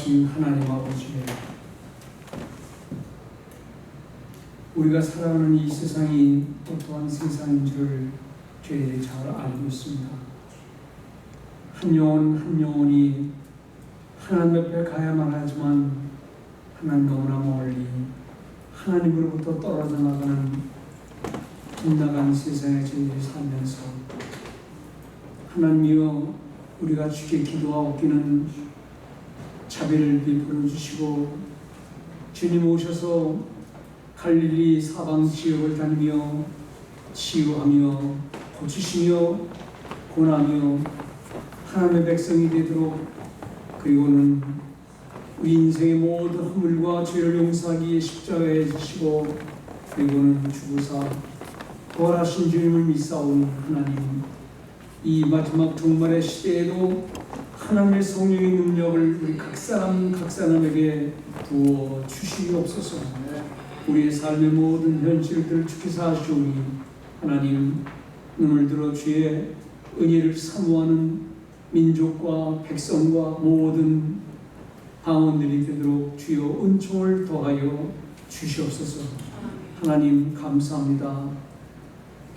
전능하신 하나님 아버지, 우리가 살아가는 이 세상이 어떠한 세상인 줄 저희들이 잘 알고 있습니다. 한 영혼 한 영혼이 하나님 옆에 가야만 하지만 하나님 너무나 멀리 하나님으로부터 떨어져 나가는 빗나간 세상에 저희들이 살면서, 하나님이여, 우리가 주께 기도하옵기는 자비를 베풀어 주시고 주님 오셔서 갈릴리 사방 지역을 다니며 치유하며 고치시며 권하며 하나님의 백성이 되도록, 그리고는 우리 인생의 모든 허물과 죄를 용서하기에 십자가에 지시고 그리고는 죽으사 부활하신 주님을 믿사오니 하나님, 이 마지막 종말의 시대에도 하나님의 성령의 능력을 우리 각 사람에게 부어 주시옵소서. 우리의 삶의 모든 현실들을 주께서 아시오니 하나님, 눈을 들어 주의 은혜를 사모하는 민족과 백성과 모든 방언들이 되도록 주여 은총을 더하여 주시옵소서. 하나님 감사합니다.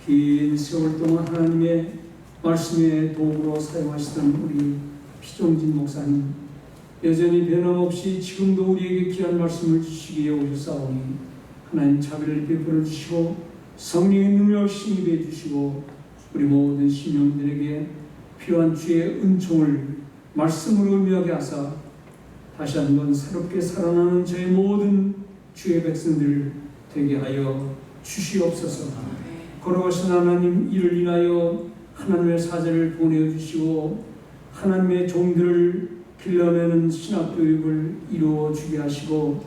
긴 세월 동안 하나님의 말씀의 도구로 사용하시던 우리 피종진 목사님, 여전히 변함없이 지금도 우리에게 귀한 말씀을 주시기에 오셨사오니 하나님 자비를 베풀어 주시고 성령의 능력을 힘입해 주시고 우리 모든 신령들에게 필요한 주의 은총을 말씀으로 의미하게 하사 다시 한번 새롭게 살아나는 저희 모든 주의 백성들 되게 하여 주시옵소서. 걸어가신 하나님, 이를 인하여 하나님의 사자를 보내주시고 하나님의 종들을 길러내는 신학교육을 이루어 주게 하시고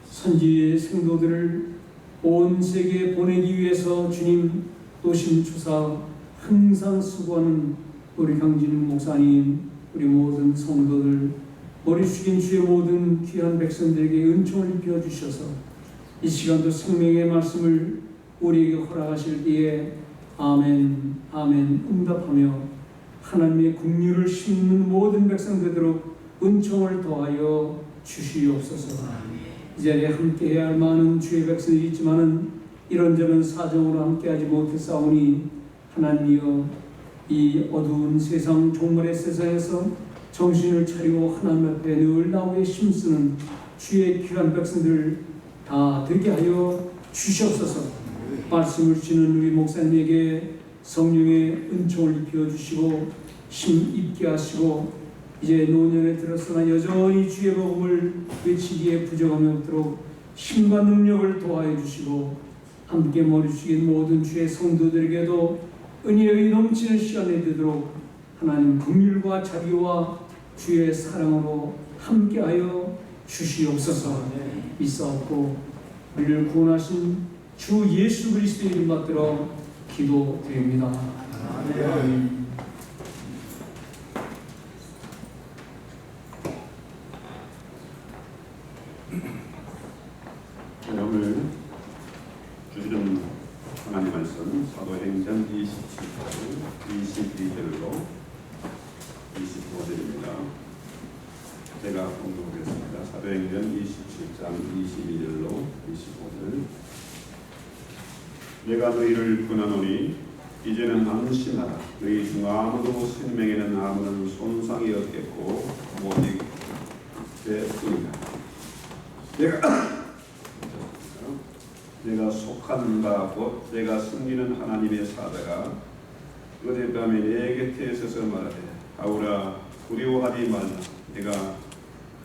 선지의 성도들을 온 세계에 보내기 위해서 주님 노심초사 항상 수고하는 우리 강진웅 목사님, 우리 모든 성도들, 머리 숙인 주의 모든 귀한 백성들에게 은총을 입혀 주셔서 이 시간도 생명의 말씀을 우리에게 허락하실 때에 아멘, 아멘 응답하며 하나님의 긍휼을 심는 모든 백성 되도록 은총을 더하여 주시옵소서. 이 자리에 함께해야 할 많은 주의 백성이 있지만은 이런저런 사정으로 함께하지 못했사오니 하나님이여, 이 어두운 세상, 종말의 세상에서 정신을 차리고 하나님 앞에 늘 나오게 힘쓰는 주의 귀한 백성들 다 되게 하여 주시옵소서. 말씀을 주시는 우리 목사님에게 성령의 은총을 입혀 주시고 힘 있게 하시고 이제 노년에 들었으나 여전히 주의 복음을 외치기에 부족함이 없도록 힘과 능력을 도와해 주시고 함께 머리 숙인 모든 주의 성도들에게도 은혜의 넘치는 시간이 되도록 하나님 긍휼과 자비와 주의 사랑으로 함께하여 주시옵소서. 믿사옵고 우리를 구원하신 주 예수 그리스도의 이름 받들어 기도드립니다. 아멘. 오늘 주시는 하나님 말씀 사도행전 27장 22절로 25절입니다. 제가 공부하겠습니다. 사도행전 27장 22절로 25절. 내가 너희를 권하노니 이제는 안심하라. 너희 중 아무도 생명에는 아무런 손상이 없겠고 오직 죄뿐이다. 내가 속한 바 곧 내가 섬기는 하나님의 사자가 어젯밤에 내 곁에 서서 말하되, 바울아 두려워하지 말라. 내가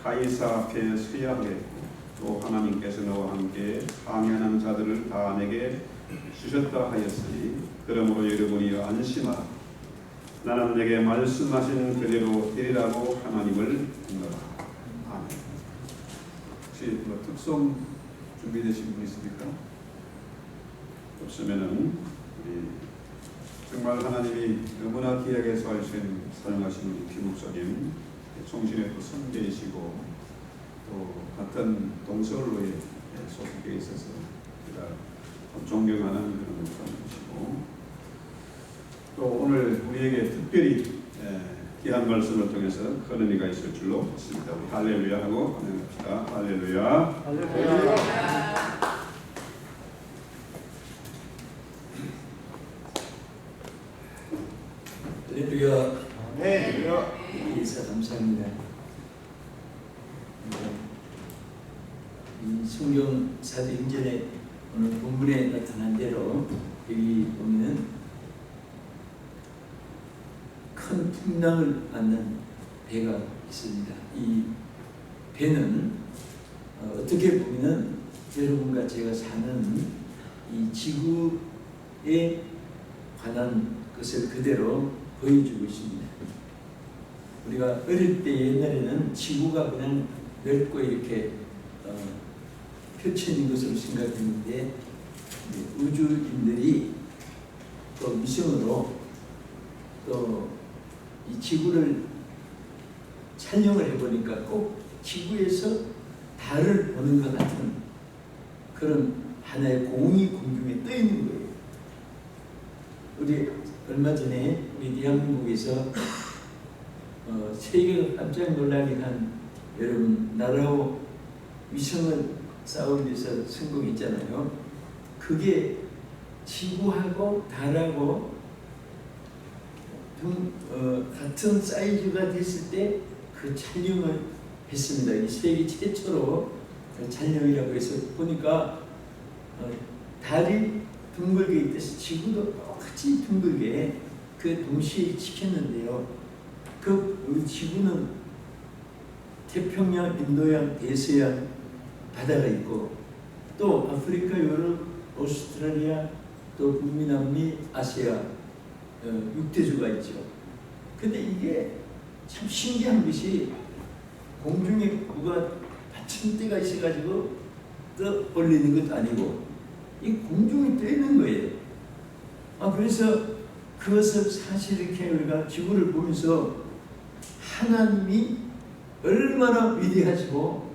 가이사 앞에 서야 하겠고 또 하나님께서 너와 함께 항해하는 자들을 다 내게 주셨다 하였으니 그러므로 여러분이 안심하라. 나는 내게 말씀하신 그대로 되리라고 하나님을 믿노라. 아멘. 혹시 특송 준비되신 분 있습니까? 없으면은 우리 정말 하나님이 너무나 귀하게 사용하신 우리 김 목사님, 총신에 또 선배이시고 또 같은 동서울로에 소속해 있어서 제가 존경하는 그런 목사님이시고 또 오늘 우리에게 특별히 귀한 말씀을 통해서 큰 의미가 있을 줄로 믿습니다. 우리 할렐루야 하고 환영합시다. 할렐루야. 할렐루야. 예수 감사합니다. 이 성경 사도행전에 오늘 본문에 나타난 대로 여기 보면은 큰 풍랑을 맞는 배가 있습니다. 이 배는 어떻게 보면은 여러분과 제가 사는 이 지구에 관한 것을 그대로 보여주고 있습니다. 우리가 어릴 때 옛날에는 지구가 그냥 넓고 이렇게 펼쳐진 것으로 생각했는데 우주인들이 또 위성으로 또 이 지구를 촬영을 해보니까 꼭 지구에서 달을 보는 것 같은 그런 하나의 공이 공중에 떠 있는 거예요. 우리 얼마 전에 우리 대한민국에서 세계가 깜짝 놀라게 한 여러분 나라오 위성을 쌓기 위해서 성공했잖아요. 그게 지구하고 달하고 같은 사이즈가 됐을 때 그 촬영을 했습니다. 이 세계 최초로 촬영이라고 해서 보니까 달이 둥글게 있듯이 지구도 똑같이 둥글게 그 동시에 찍혔는데요. 그 지구는 태평양, 인도양, 대서양 바다가 있고 또 아프리카, 유럽, 오스트랄리아, 또 북미, 남미, 아시아 6대주가 있죠. 근데 이게 참 신기한 것이 공중에 뭐가 받침대가 있어가지고 떠 올리는 것도 아니고 이 공중에 떠 있는 거예요. 그래서 그것을 사실 이렇게 우리가 지구를 보면서 하나님이 얼마나 위대하시고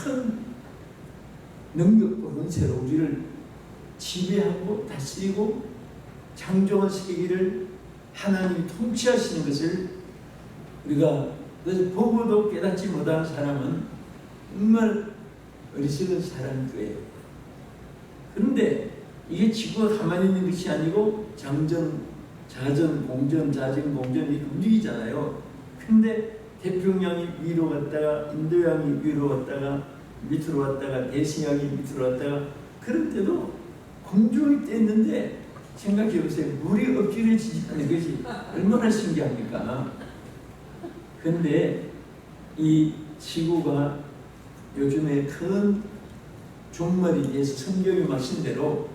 큰 능력과 권세로 우리를 지배하고 다스리고 창조한 세계를 하나님이 통치하시는 것을 우리가 보고도 깨닫지 못한 사람은 정말 어리석은 사람일 거예요. 그런데 이게 지구가 가만히 있는 것이 아니고 장전, 자전, 공전, 자전, 공전 이렇게 움직이잖아요. 근데 태평양이 위로 갔다가 인도양이 위로 갔다가 밑으로 왔다가 대서양이 밑으로 왔다가 그런데도 공중이 떼있는데 생각해 보세요. 물이 엎질러지지 않는 것이 얼마나 신기합니까? 그런데 이 지구가 요즘에 큰 종말이 돼서 성경이 말씀대로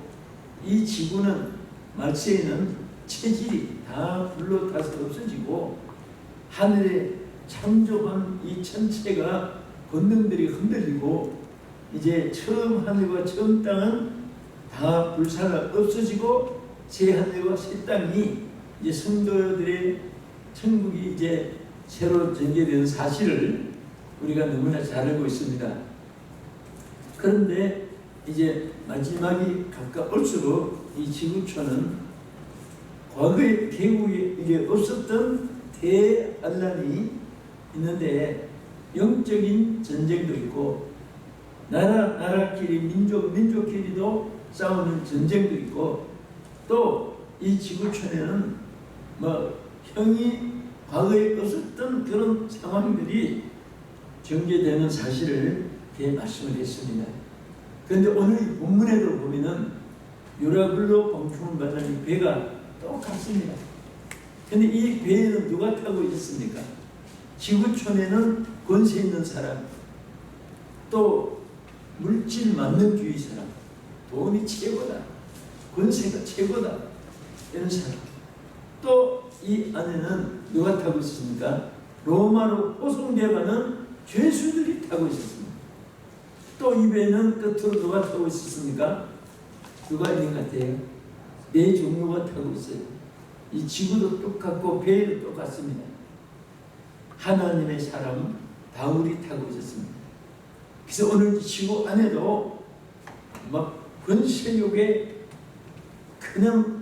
이 지구는 말세에는 체질이 다 불로 타서 없어지고 하늘에 창조한 이 천체가 권능들이 흔들리고 이제 처음 하늘과 처음 땅은 다 불사가 없어지고 새 하늘과 새 땅이 이제 성도들의 천국이 이제 새로 전개되는 사실을 우리가 너무나 잘 알고 있습니다. 그런데 이제 마지막이 가까울수록 이 지구촌은 과거에 개국에 이게 없었던 대환란이 있는데 영적인 전쟁도 있고 나라끼리 민족끼리도 싸우는 전쟁도 있고 또 이 지구촌에는 형이 과거에 없었던 그런 상황들이 전개되는 사실을 말씀을 했습니다. 그런데 오늘 본문에도 보면은 유라굴로 방충을 받는 이 배가 똑같습니다. 그런데 이 배에는 누가 타고 있었습니까? 지구촌에는 권세 있는 사람, 또 물질 만능주의 사람, 돈이 최고다, 권세가 최고다 이런 사람. 또 이 안에는 누가 타고 있었습니까? 로마로 포송되어가는 죄수들이 타고 있었습니다. 또 이 배는 끝으로 누가 타고 있었습니까? 누가 있는 것 같아요? 네 종류가 타고 있어요. 이 지구도 똑같고 배도 똑같습니다. 하나님의 사람 바울이 타고 있었습니다. 그래서 오늘 지구 안에도 권세욕에 그냥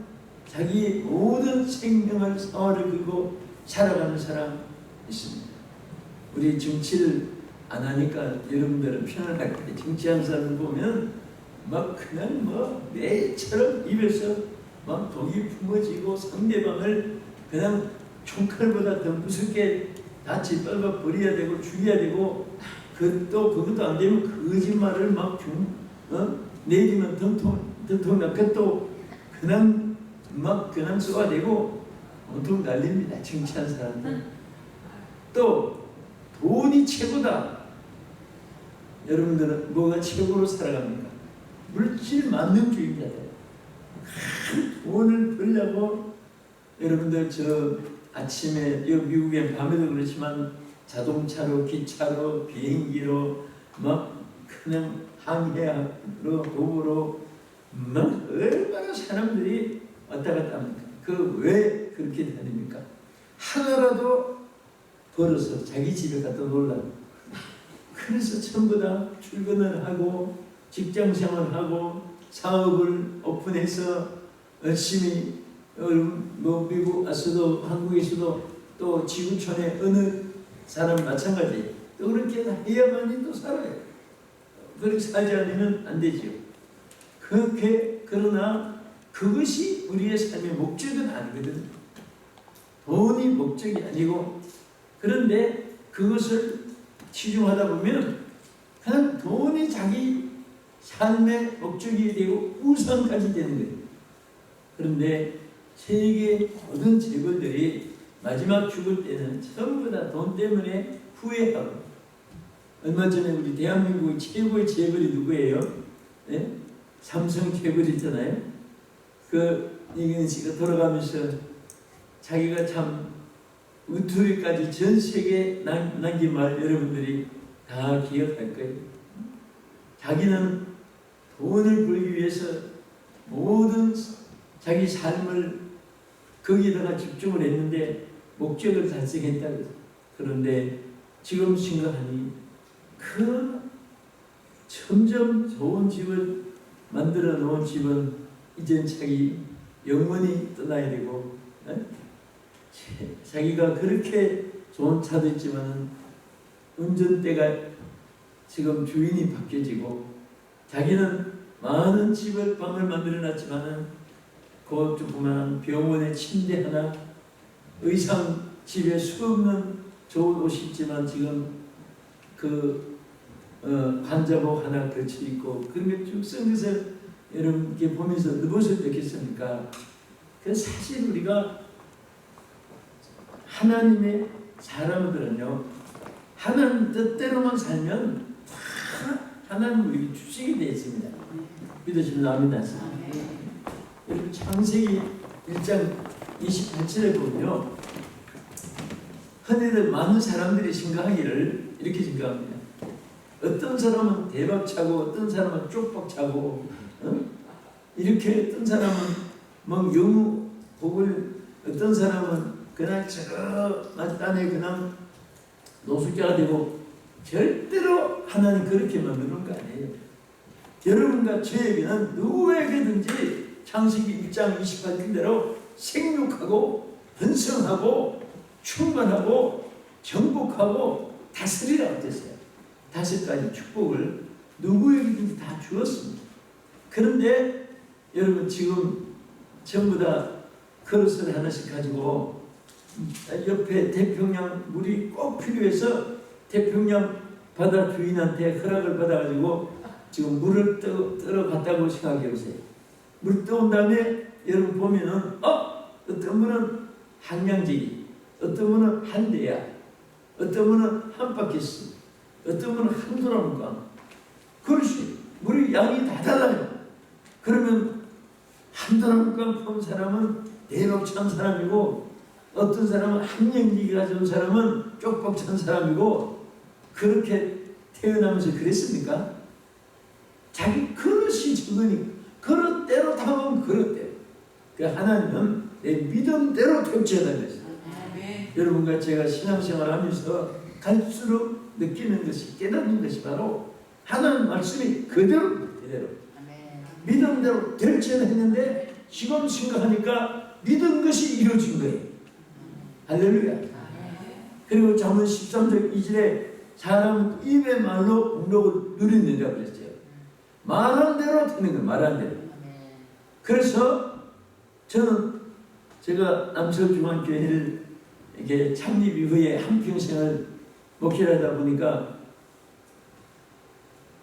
자기 모든 생명을 사활을 걸고 살아가는 사람 있습니다. 우리 정치를 안 하니까 여러분들은 편안할 때 정치하는 사람을 보면 막 그냥 뭐 매처럼 입에서 막 독이 품어지고 상대방을 그냥 총칼보다 더 무섭게 다치 빨아 버려야 되고 죽여야 되고 그것도 안 되면 거짓말을 막 내지면 덤통나 그것도 그냥 막 그냥 쏘아대고 온통 날립니다. 정치한 사람들. 또 돈이 최고다. 여러분들은 뭐가 최고로 살아갑니까? 물질 만능주의자들. 돈을 벌려고 여러분들 저 아침에 미국엔 밤에도 그렇지만 자동차로 기차로 비행기로 막 그냥 항해로 도보로 막 얼마나 사람들이 왔다 갔다 합니까? 그 왜 그렇게 다닙니까? 하나라도 벌어서 자기 집에 갖다 놓으려고. 그래서 전부 다 출근을 하고 직장 생활하고 사업을 오픈해서 열심히 뭐 미국 와서도 한국에서도 또 지구촌에 어느 사람 마찬가지 또 그렇게 해야만이 또 살아요. 그렇게 살지 않으면 안 되죠. 그러나 그것이 우리의 삶의 목적은 아니거든요. 돈이 목적이 아니고 그런데 그것을 치중하다 보면 그냥 돈이 자기 삶의 목적이 되고 우선까지 되는 거예요. 그런데 세계 모든 재벌들이 마지막 죽을 때는 전부 다 돈 때문에 후회하고 얼마 전에 우리 대한민국의 최고의 재벌이 누구예요? 네? 삼성 재벌 있잖아요. 이경현 씨가 돌아가면서 자기가 참 우투리까지 전 세계에 남긴 말 여러분들이 다 기억할 거예요. 자기는 돈을 벌기 위해서 모든 자기 삶을 거기다가 집중을 했는데 목적을 달성했다고. 그런데 지금 생각하니 점점 좋은 집을 만들어 놓은 집은 이젠 자기 영원히 떠나야 되고 자기가 그렇게 좋은 차도 있지만 운전대가 지금 주인이 바뀌어지고 자기는 많은 방을 만들어 놨지만은 그 조그마한 병원에 침대 하나 의상 집에 수없는 좋은 옷이 있지만 지금 환자복 하나 걸쳐 있고 그런 게 쭉 쓴 것을 여러분께 보면서 무엇을 느꼈습니까? 그 사실 우리가 하나님의 사람들은요 하나님 뜻대로만 살면 다 하나님 우리 주식이 되어 있습니다. 믿으시면 아멘 하세요. 여러분 창세기 1장 28절에 보면요 흔히들 많은 사람들이 생각하기를 이렇게 생각합니다. 어떤 사람은 대박차고 어떤 사람은 쪽박차고 이렇게 어떤 사람은 막 영우 복을 어떤 사람은 그냥 저 맞단에 그냥 노숙자가 되고 절대로 하나님 그렇게 만드는 거 아니에요. 여러분과 저에게는 누구에게든지 창세기 1장 28절대로 생육하고 번성하고 충만하고 정복하고 다스리라고 했어요. 5가지 축복을 누구에게든지 다 주었습니다. 그런데 여러분 지금 전부 다 그릇을 하나씩 가지고 옆에 태평양 물이 꼭 필요해서 태평양 바다 주인한테 허락을 받아가지고 지금 물을 떠러 갔다고 생각해 보세요. 물 떠온 다음에 여러분 보면은 어떤 분은 한량지기, 어떤 분은 한 대야, 어떤 분은 한 바퀴스, 어떤 분은 한 도랑강. 그렇지. 물이 양이 다 달라요. 그러면 한 도랑강 푼 사람은 대박 찬 사람이고 어떤 사람은 한량지기가 좋은 사람은 쪽박 찬 사람이고 그렇게 태어나면서 그랬습니까? 자기 그릇이 적으니까 그릇대로 담으면 그릇대로. 그 하나님은 내 믿음대로 통치하다는 것이죠. 여러분과 제가 신앙생활 하면서 갈수록 느끼는 것이 깨닫는 것이 바로 하나님 말씀이 그대로 믿음대로 될지는 했는데 지금 생각하니까 믿은 것이 이루어진 거예요. 할렐루야. 그리고 잠언 13장 2절에 사람은 입의 말로 복록을 누린다고 그랬어요. 말한 대로 되는 거예요. 말한 대로. 그래서 저는 제가 남서중앙교회를 이렇게 창립 이후에 한평생을 목회를 하다 보니까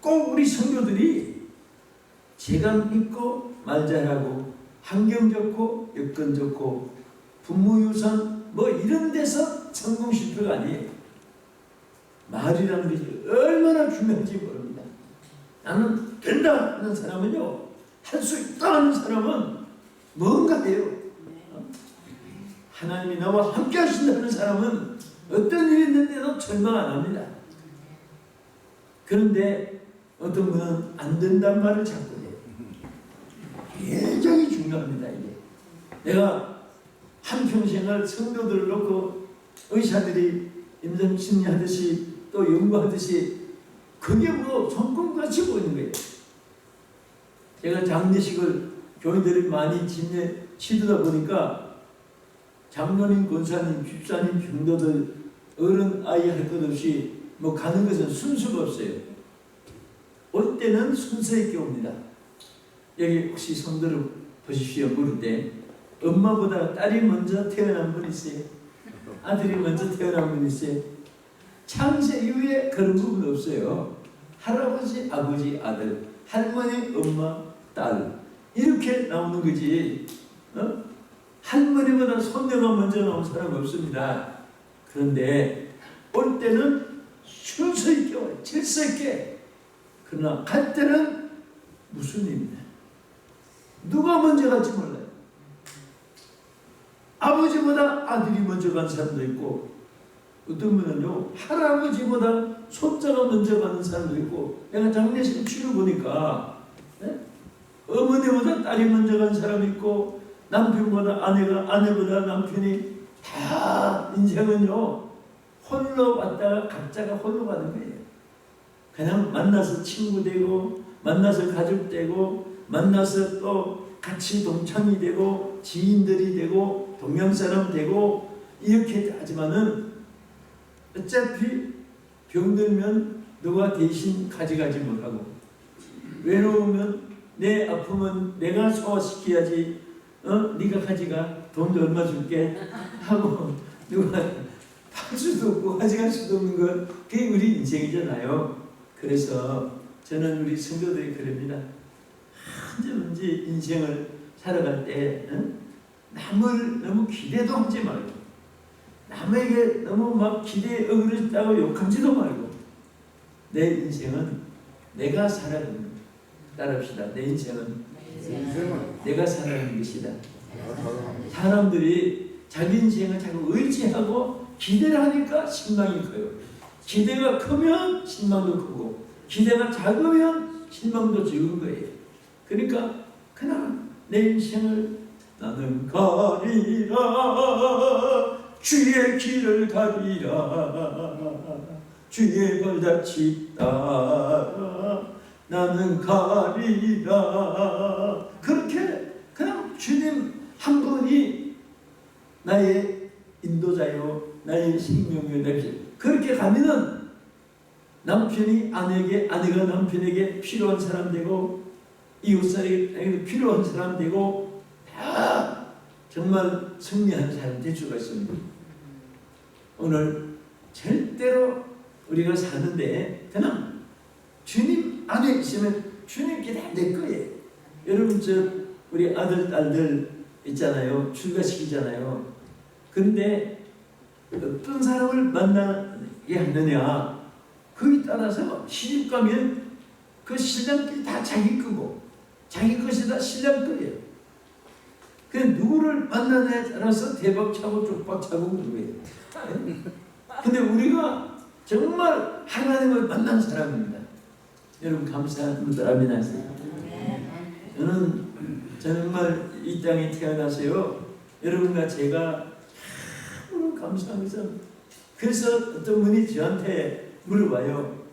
꼭 우리 성도들이 재간 있고 말 잘하고 환경 좋고 여건 좋고 부모유산 뭐 이런 데서 성공 실패가 아니에요. 말이라는 것이 얼마나 중요한지 모릅니다. 나는 된다 하는 사람은요, 할 수 있다 하는 사람은 뭔가 해요. 하나님이 나와 함께 하신다는 사람은 어떤 일이 있는데도 절망 안 합니다. 그런데 어떤 분은 안 된다는 말을 자꾸 해요. 굉장히 중요합니다. 이게 내가 한평생을 성도들을 놓고 의사들이 임상심리하듯이 또 연구하듯이 그게 뭐 성공같이 보이는 거예요. 제가 장례식을 교인들이 많이 치르다 보니까 장로님, 권사님, 집사님, 병도들 어른 아이 할 것 없이 뭐 가는 것은 순서가 없어요. 올 때는 순서 있게 옵니다. 여기 혹시 손들어 보십시오. 물을 때 엄마보다 딸이 먼저 태어난 분 있어요? 아들이 먼저 태어난 분 있어요? 창세 이후에 그런 부분 없어요. 할아버지, 아버지, 아들, 할머니, 엄마, 딸 이렇게 나오는 거지. 할머니보다 손녀가 먼저 나온 사람 없습니다. 그런데 올 때는 순서 있게 와요. 질서 있게. 그러나 갈 때는 무슨 일입니다. 누가 먼저 갈지 몰라요. 아버지보다 아들이 먼저 간 사람도 있고, 어떤 분은요 할아버지보다 손자가 먼저 가는 사람도 있고, 내가 장례식 치러 보니까 어머니보다 딸이 먼저 간 사람이 있고, 남편보다 아내보다 남편이, 다 인생은요 홀로 왔다가 각자가 홀로 가는 거예요. 그냥 만나서 친구 되고, 만나서 가족 되고, 만나서 또 같이 동창이 되고, 지인들이 되고, 동양사람 되고, 이렇게 하지만은 어차피 병들면 누가 대신 가져가지 못하고, 외로우면 내 아픔은 내가 소화시켜야지, 네가 가져가, 돈도 얼마 줄게 하고 누가 팔 수도 없고 가져갈 수도 없는 것, 그게 우리 인생이잖아요. 그래서 저는 우리 성도들이 그럽니다. 언제 인생을 살아갈 때 남을 너무 기대도 하지 말고, 남에게 너무 막 기대에 어그러졌다고 욕하지도 말고, 내 인생은 내가 살아가는 것. 따라합시다. 내 인생은 내가 살아가는 것이다. 사람들이 자기 인생을 자꾸 의지하고 기대를 하니까 실망이 커요. 기대가 크면 실망도 크고, 기대가 작으면 실망도 적은 거예요. 그러니까 그냥 내 인생을 나는 가리라, 주의 길을 가리라, 주의 발자취 따라 나는 가리라. 그렇게 그냥 주님 한 분이 나의 인도자요, 나의 생명이요, 그렇게 가면은 남편이 아내에게, 아내가 남편에게 필요한 사람 되고, 이웃사람에게 필요한 사람 되고, 다 정말 승리하는 사람 될 수가 있습니다. 오늘 절대로 우리가 사는데 그냥 주님 안에 있으면 주님께 다 내 거예요. 여러분, 우리 아들, 딸들 있잖아요. 출가시키잖아요. 그런데 어떤 사람을 만나게 하느냐, 거기에 따라서 시집 가면 그 신랑들이 다 자기 거고, 자기 것이 다 신랑 거예요. 그 누구를 만나냐에 따라서 대박 차고 쪽박 차고 그런 거예요. 근데 우리가 정말 하나님을 만난 사람입니다. 여러분, 감사합니다. 아멘 하세요. 저는 정말 이 땅에 태어나서요, 여러분과 제가 참으로 감사합니다. 그래서 어떤 분이 저한테 물어봐요.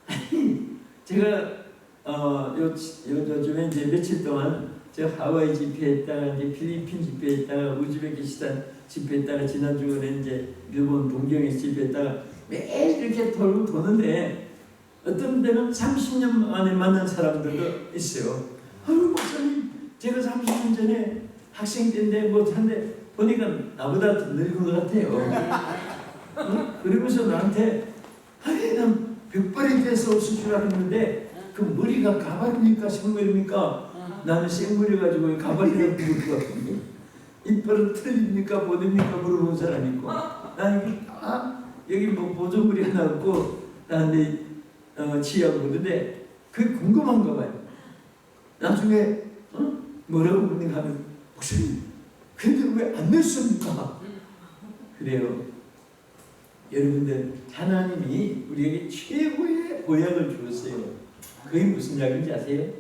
아니, 제가 요즘에 이제 며칠 동안 저 하와이 집회했다가 이제 필리핀 집회했다가 우즈베키스탄 집회했다가 지난주에 이제 일본 동경에서 집회했다가 매일 이렇게 돌고 도는데 어떤 데는 30년 만에 만난 사람들도 있어요. 아유 목사님 제가 30년 전에 학생 때인데 뭐 한데 보니까 나보다 더 늙은 것 같아요. 응? 그러면서 나한테 아니 난 벽발이 돼서 없을 줄 알았는데 그 머리가 가발입니까 생머리입니까? 나는 생머리 가지고 가발이라고 부를 것 같은데 이빨은 틀립니까 보입니까 물어보는 사람이 있고 나는 여기 뭐 보조물이 하나 없고 나한테 치아고 그러는데 그게 궁금한가 봐요. 나중에 뭐라고 묻는가 하면 목사님 근데 왜 안 냈습니까? 그래요. 여러분들 하나님이 우리에게 최고의 보약을 주었어요. 그게 무슨 약인지 아세요?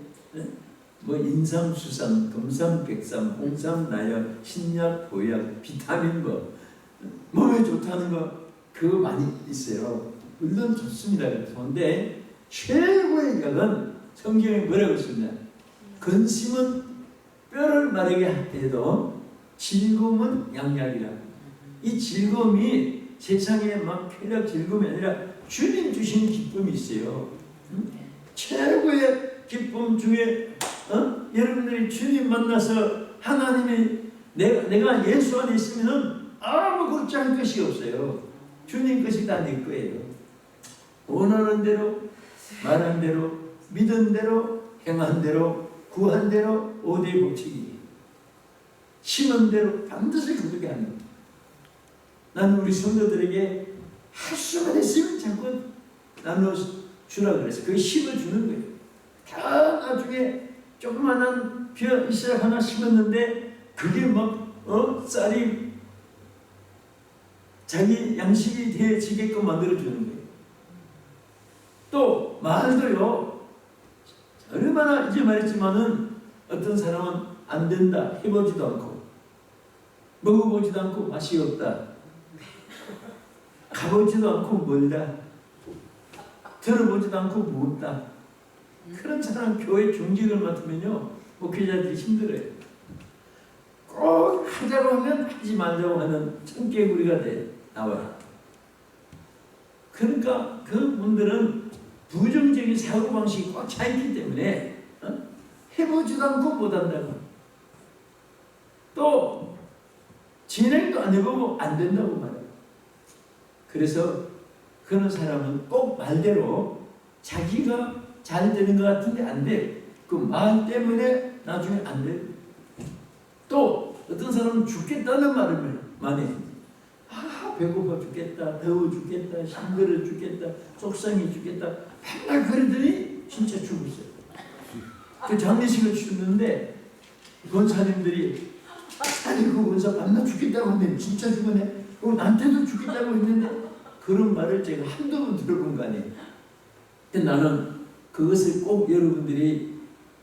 뭐 인삼, 수삼, 금삼, 백삼, 홍삼, 나약, 신약, 보약, 비타민 뭐 몸에 좋다는 거 그거 많이 있어요. 물론 좋습니다. 그런데 최고의 약은 성경에 뭐라고 했습니다. 근심은 뼈를 마르게 해도 즐거움은 양약이라. 이 즐거움이 세상에 막 쾌락 즐거움이 아니라 주님 주신 기쁨이 있어요. 최고의 기쁨 중에 여러분들이 주님 만나서 하나님이 내가 예수 안에 있으면 아무 걱정할 것이 없어요. 주님 것이 다 내 거예요. 원하는 대로 말한 대로 믿은 대로 행한 대로 구한 대로 오대의 법칙이 심은 대로 반드시 거두게 하는 거예요. 나는 우리 성도들에게 할 수만 있으면 자꾸 나눠 주라 그래서 그게 심어주는 거예요. 다 나중에 조그만한 벼 이슬 하나 심었는데 그게 막 쌀이 자기 양식이 되어지게끔 만들어주는 거예요. 또 말도요. 얼마나 이제 말했지만은 어떤 사람은 안 된다 해보지도 않고 먹어보지도 않고 맛이 없다 가보지도 않고 멀다 들어보지도 않고 무겁다 그런 사람 교회 중직을 맡으면요 목회자들이 힘들어요. 꼭 하자고 하면 하지 말자고 하는 청개구리가 나와요. 그러니까 그분들은 부정적인 사고방식이 꽉 차있기 때문에 해보지도 않고 못한다고 또 진행도 안 해보고 안 된다고 말해요. 그래서 그런 사람은 꼭 말대로 자기가 잘 되는 것 같은데 안 돼요. 그 말 때문에 나중에 안 돼요. 또 어떤 사람은 죽겠다는 말을 많이 해요. 배고파 죽겠다, 더워 죽겠다, 힘들어 죽겠다, 속상해 죽겠다 맨날 그러더니 진짜 죽었어요. 그 장례식을 치렀는데 권사님들이 아니 그 원사 만나 죽겠다고 하는데 진짜 죽었네. 나한테도 죽겠다고 했는데 그런 말을 제가 한두 번 들어본 거 아니에요. 근데 나는 그것을 꼭 여러분들이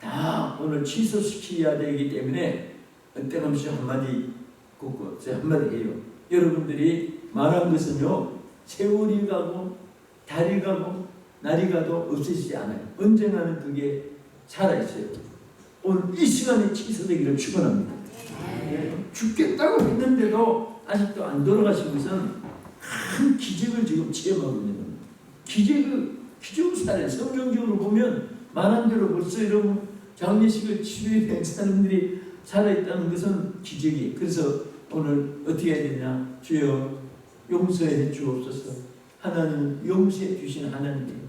다 오늘 취소시켜야 되기 때문에 뜬금없이 한마디 꽂고 제가 한마디 해요. 여러분들이 말한 것은요 세월이 가고 달이 가고 날이 가도 없어지지 않아요. 언젠가는 그게 살아있어요. 오늘 이 시간에 취소되기를 축원합니다. 죽겠다고 했는데도 아직도 안 돌아가신 것은 큰 기적을 지금 체험하고 있는 겁니다. 기적을 살아요. 성경적으로 보면 말한 대로 벌써 이런 장례식을 치료해낸 사람들이 살아있다는 것은 기적이에요. 그래서 오늘 어떻게 해야 되냐. 주여 용서해 주옵소서. 하나님은 용서해 주시는 하나님이에요.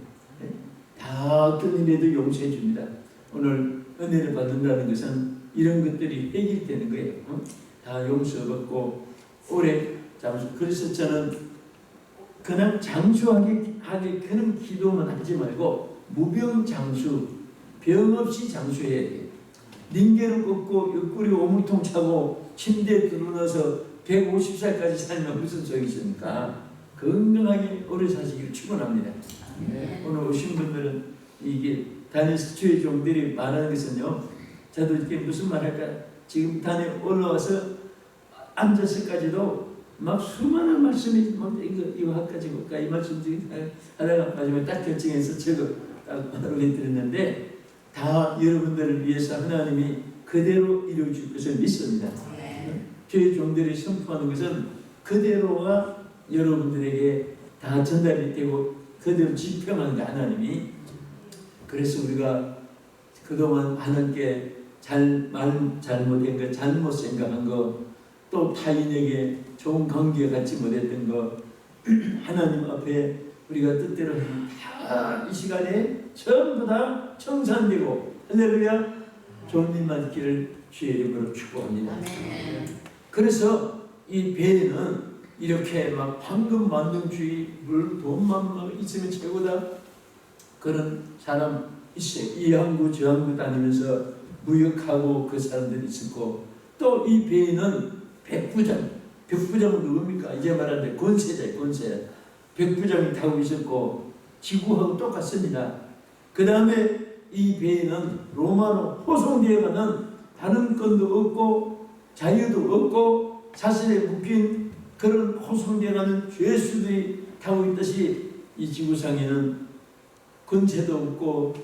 다 어떤 일에도 용서해 줍니다. 오늘 은혜를 받는다는 것은 이런 것들이 해결되는 거예요. 다 용서받고 오래 장수. 그래서 저는 그냥 장수하게 그런 기도만 하지 말고 무병장수, 병 없이 장수해야 돼요. 닌게로 걷고 옆구리 오물통 차고 침대에 들어넣어서 150살까지 살면 무슨 소용이 있습니까? 건강하게 오래 사시기를 축원합니다. 오늘 오신 분들은 이게 단일 수초의 종들이 말하는 것은요. 저도 이렇게 무슨 말할까? 지금 단에 올라와서 앉아서까지도 막 수많은 말씀이 뭐 이거 할까 저거 할까 이 말씀 중에 하다가 마지막에 딱 결정해서 저거 딱 올려드렸는데 다 여러분들을 위해서 하나님이 그대로 이루어줄 것을 믿습니다. 교회 종들이 선포하는 것은 그대로가 여러분들에게 다 전달이 되고 그대로 집행하는 게 하나님이. 그래서 우리가 그동안 하나님께 말 잘못한 거, 잘못 생각한 거, 또 타인에게 좋은 관계 갖지 못했던 거, 하나님 앞에 우리가 뜻대로 다 이 시간에 전부 다 청산되고, 할렐루야, 좋은 일만 있기를 주의 이름으로 축복합니다. 그래서 이 배에는 이렇게 막 황금 만능주의, 물, 돈만 있으면 최고다, 그런 사람 있어요. 이 항구 저 항구 다니면서 무역하고 그 사람들이 있었고, 또 이 배에는 백부장, 백부장은 누굽니까? 이제 말하는데 권세자예요. 권세. 백부장이 타고 있었고 지구하고 똑같습니다. 그 다음에 이 배에는 로마로 호송되어가는 다른 건도 없고 자유도 없고 사슬에 묶인 그런 호송되어가는 죄수들이 타고 있듯이 이 지구상에는 권세도 없고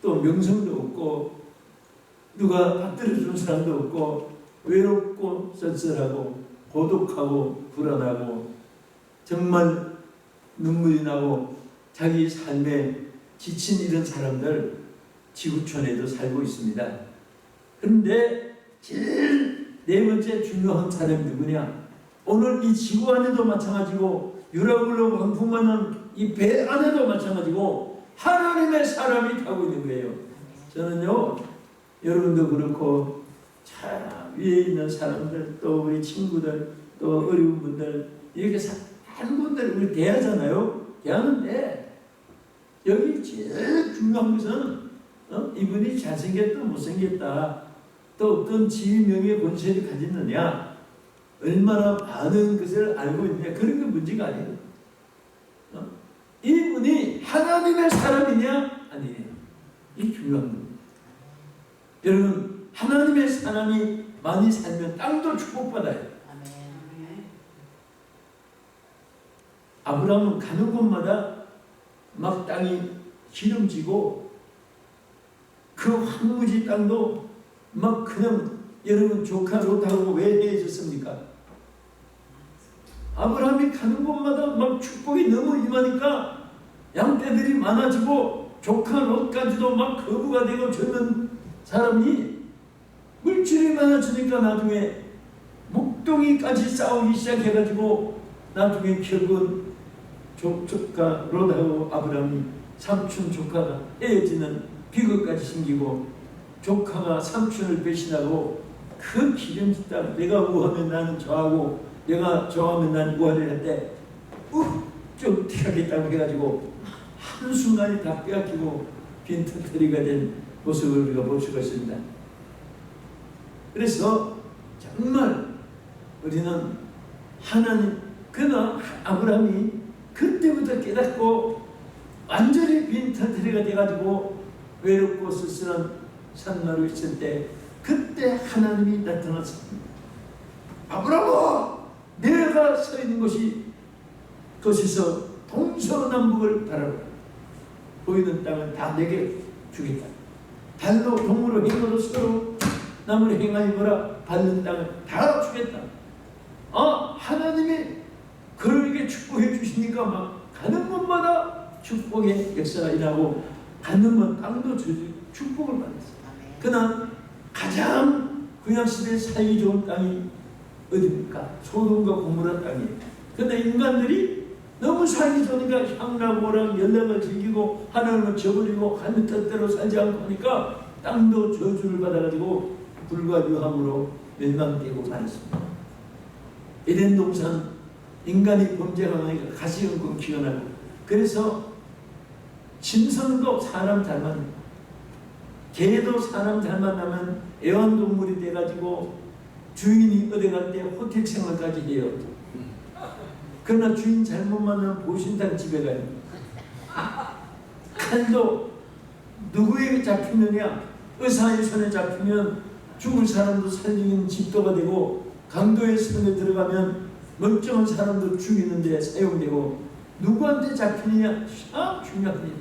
또 명성도 없고 누가 받들어주는 사람도 없고 외롭고 쓸쓸하고 고독하고 불안하고 정말 눈물이 나고 자기 삶에 지친 이런 사람들 지구촌에도 살고 있습니다. 그런데 제일 네 번째 중요한 사람이 누구냐? 오늘 이 지구 안에도 마찬가지고 유라굴로 광풍만한 이 배 안에도 마찬가지고 하나님의 사람이 타고 있는 거예요. 저는요, 여러분도 그렇고 참 위에 있는 사람들, 또 우리 친구들, 또 어려운 분들 이렇게 한 분들 우리 대하잖아요. 대하는데 여기 제일 중요한 것은 이분이 잘생겼다 못생겼다, 또 어떤 지위 명예 권세를 가졌느냐, 얼마나 많은 것을 알고 있느냐, 그런 게 문제가 아니에요. 이분이 하나님의 사람이냐 아니냐, 이게 중요한 겁니다. 여러분, 하나님의 사람이 많이 살면 땅도 축복받아요. 아브라함은 가는 곳마다 막 땅이 기름지고 그 황무지 땅도 막 그냥, 여러분 조카 롯하고 왜 헤어졌습니까? 아브라함이 가는 곳마다 막 축복이 너무 임하니까 양떼들이 많아지고 조카 롯까지도 막 거부가 되고 저는 사람이 물질이 많아지니까 나중에 목동이까지 싸우기 시작해가지고 나중에 결국은 조카 롯하고 아브라함이 삼촌 조카가 헤어지는 비극까지 생기고 조카가 삼촌을 배신하고 그 기름진 땅, 내가 우하면 나는 저하고 내가 저하면 나는 우하를 할때 좀 티하겠다고 해가지고 한순간에 다 빼앗기고 빈털터리가 된 모습을 우리가 볼 수가 있습니다. 그래서 정말 우리는 하나님, 그러나 아브라함이 그때부터 깨닫고 완전히 빈털터리가 돼가지고 외롭고 쓸쓸한 산마루 있을 때 그때 하나님이 나타났습니다. 아브라함아, 내가 서 있는 곳이 그곳에서 동서남북을 바라보라. 보이는 땅은 다 내게 주겠다. 발로 동으로 행으로 서로 나무로 행하니 보라. 받는 땅을 다 주겠다. 하나님이 그에게 축복해 주시니까 막 가는 곳마다 축복의 역사가 일어나고 가는 곳 땅도 축복을 받았어요. 그러나 가장 구약시대에 살기 좋은 땅이 어디입니까? 소돔과 고모라 땅이에요. 그런데 인간들이 너무 살기 좋으니까 향락오락 연락을 즐기고 하나님을 저버리고 하늘 뜻대로 살지 않고 하니까 땅도 저주를 받아가지고 불과 유함으로 멸망되고 말았습니다. 에덴 동산 인간이 범죄가 많으니까 가시형권 기어나고, 그래서 짐승도 사람 닮았네. 개도 사람 닮았다면 애완동물이 돼가지고 주인이 어디 갈 때 호텔 생활까지 해요. 그러나 주인 잘못 만나면 보신당 집에 가요. 칼도 누구에게 잡히느냐, 의사의 손에 잡히면 죽을 사람도 살리는 집도가 되고, 강도의 손에 들어가면 멀쩡한 사람도 죽이는데 사용되고, 누구한테 잡히느냐 참 중요합니다.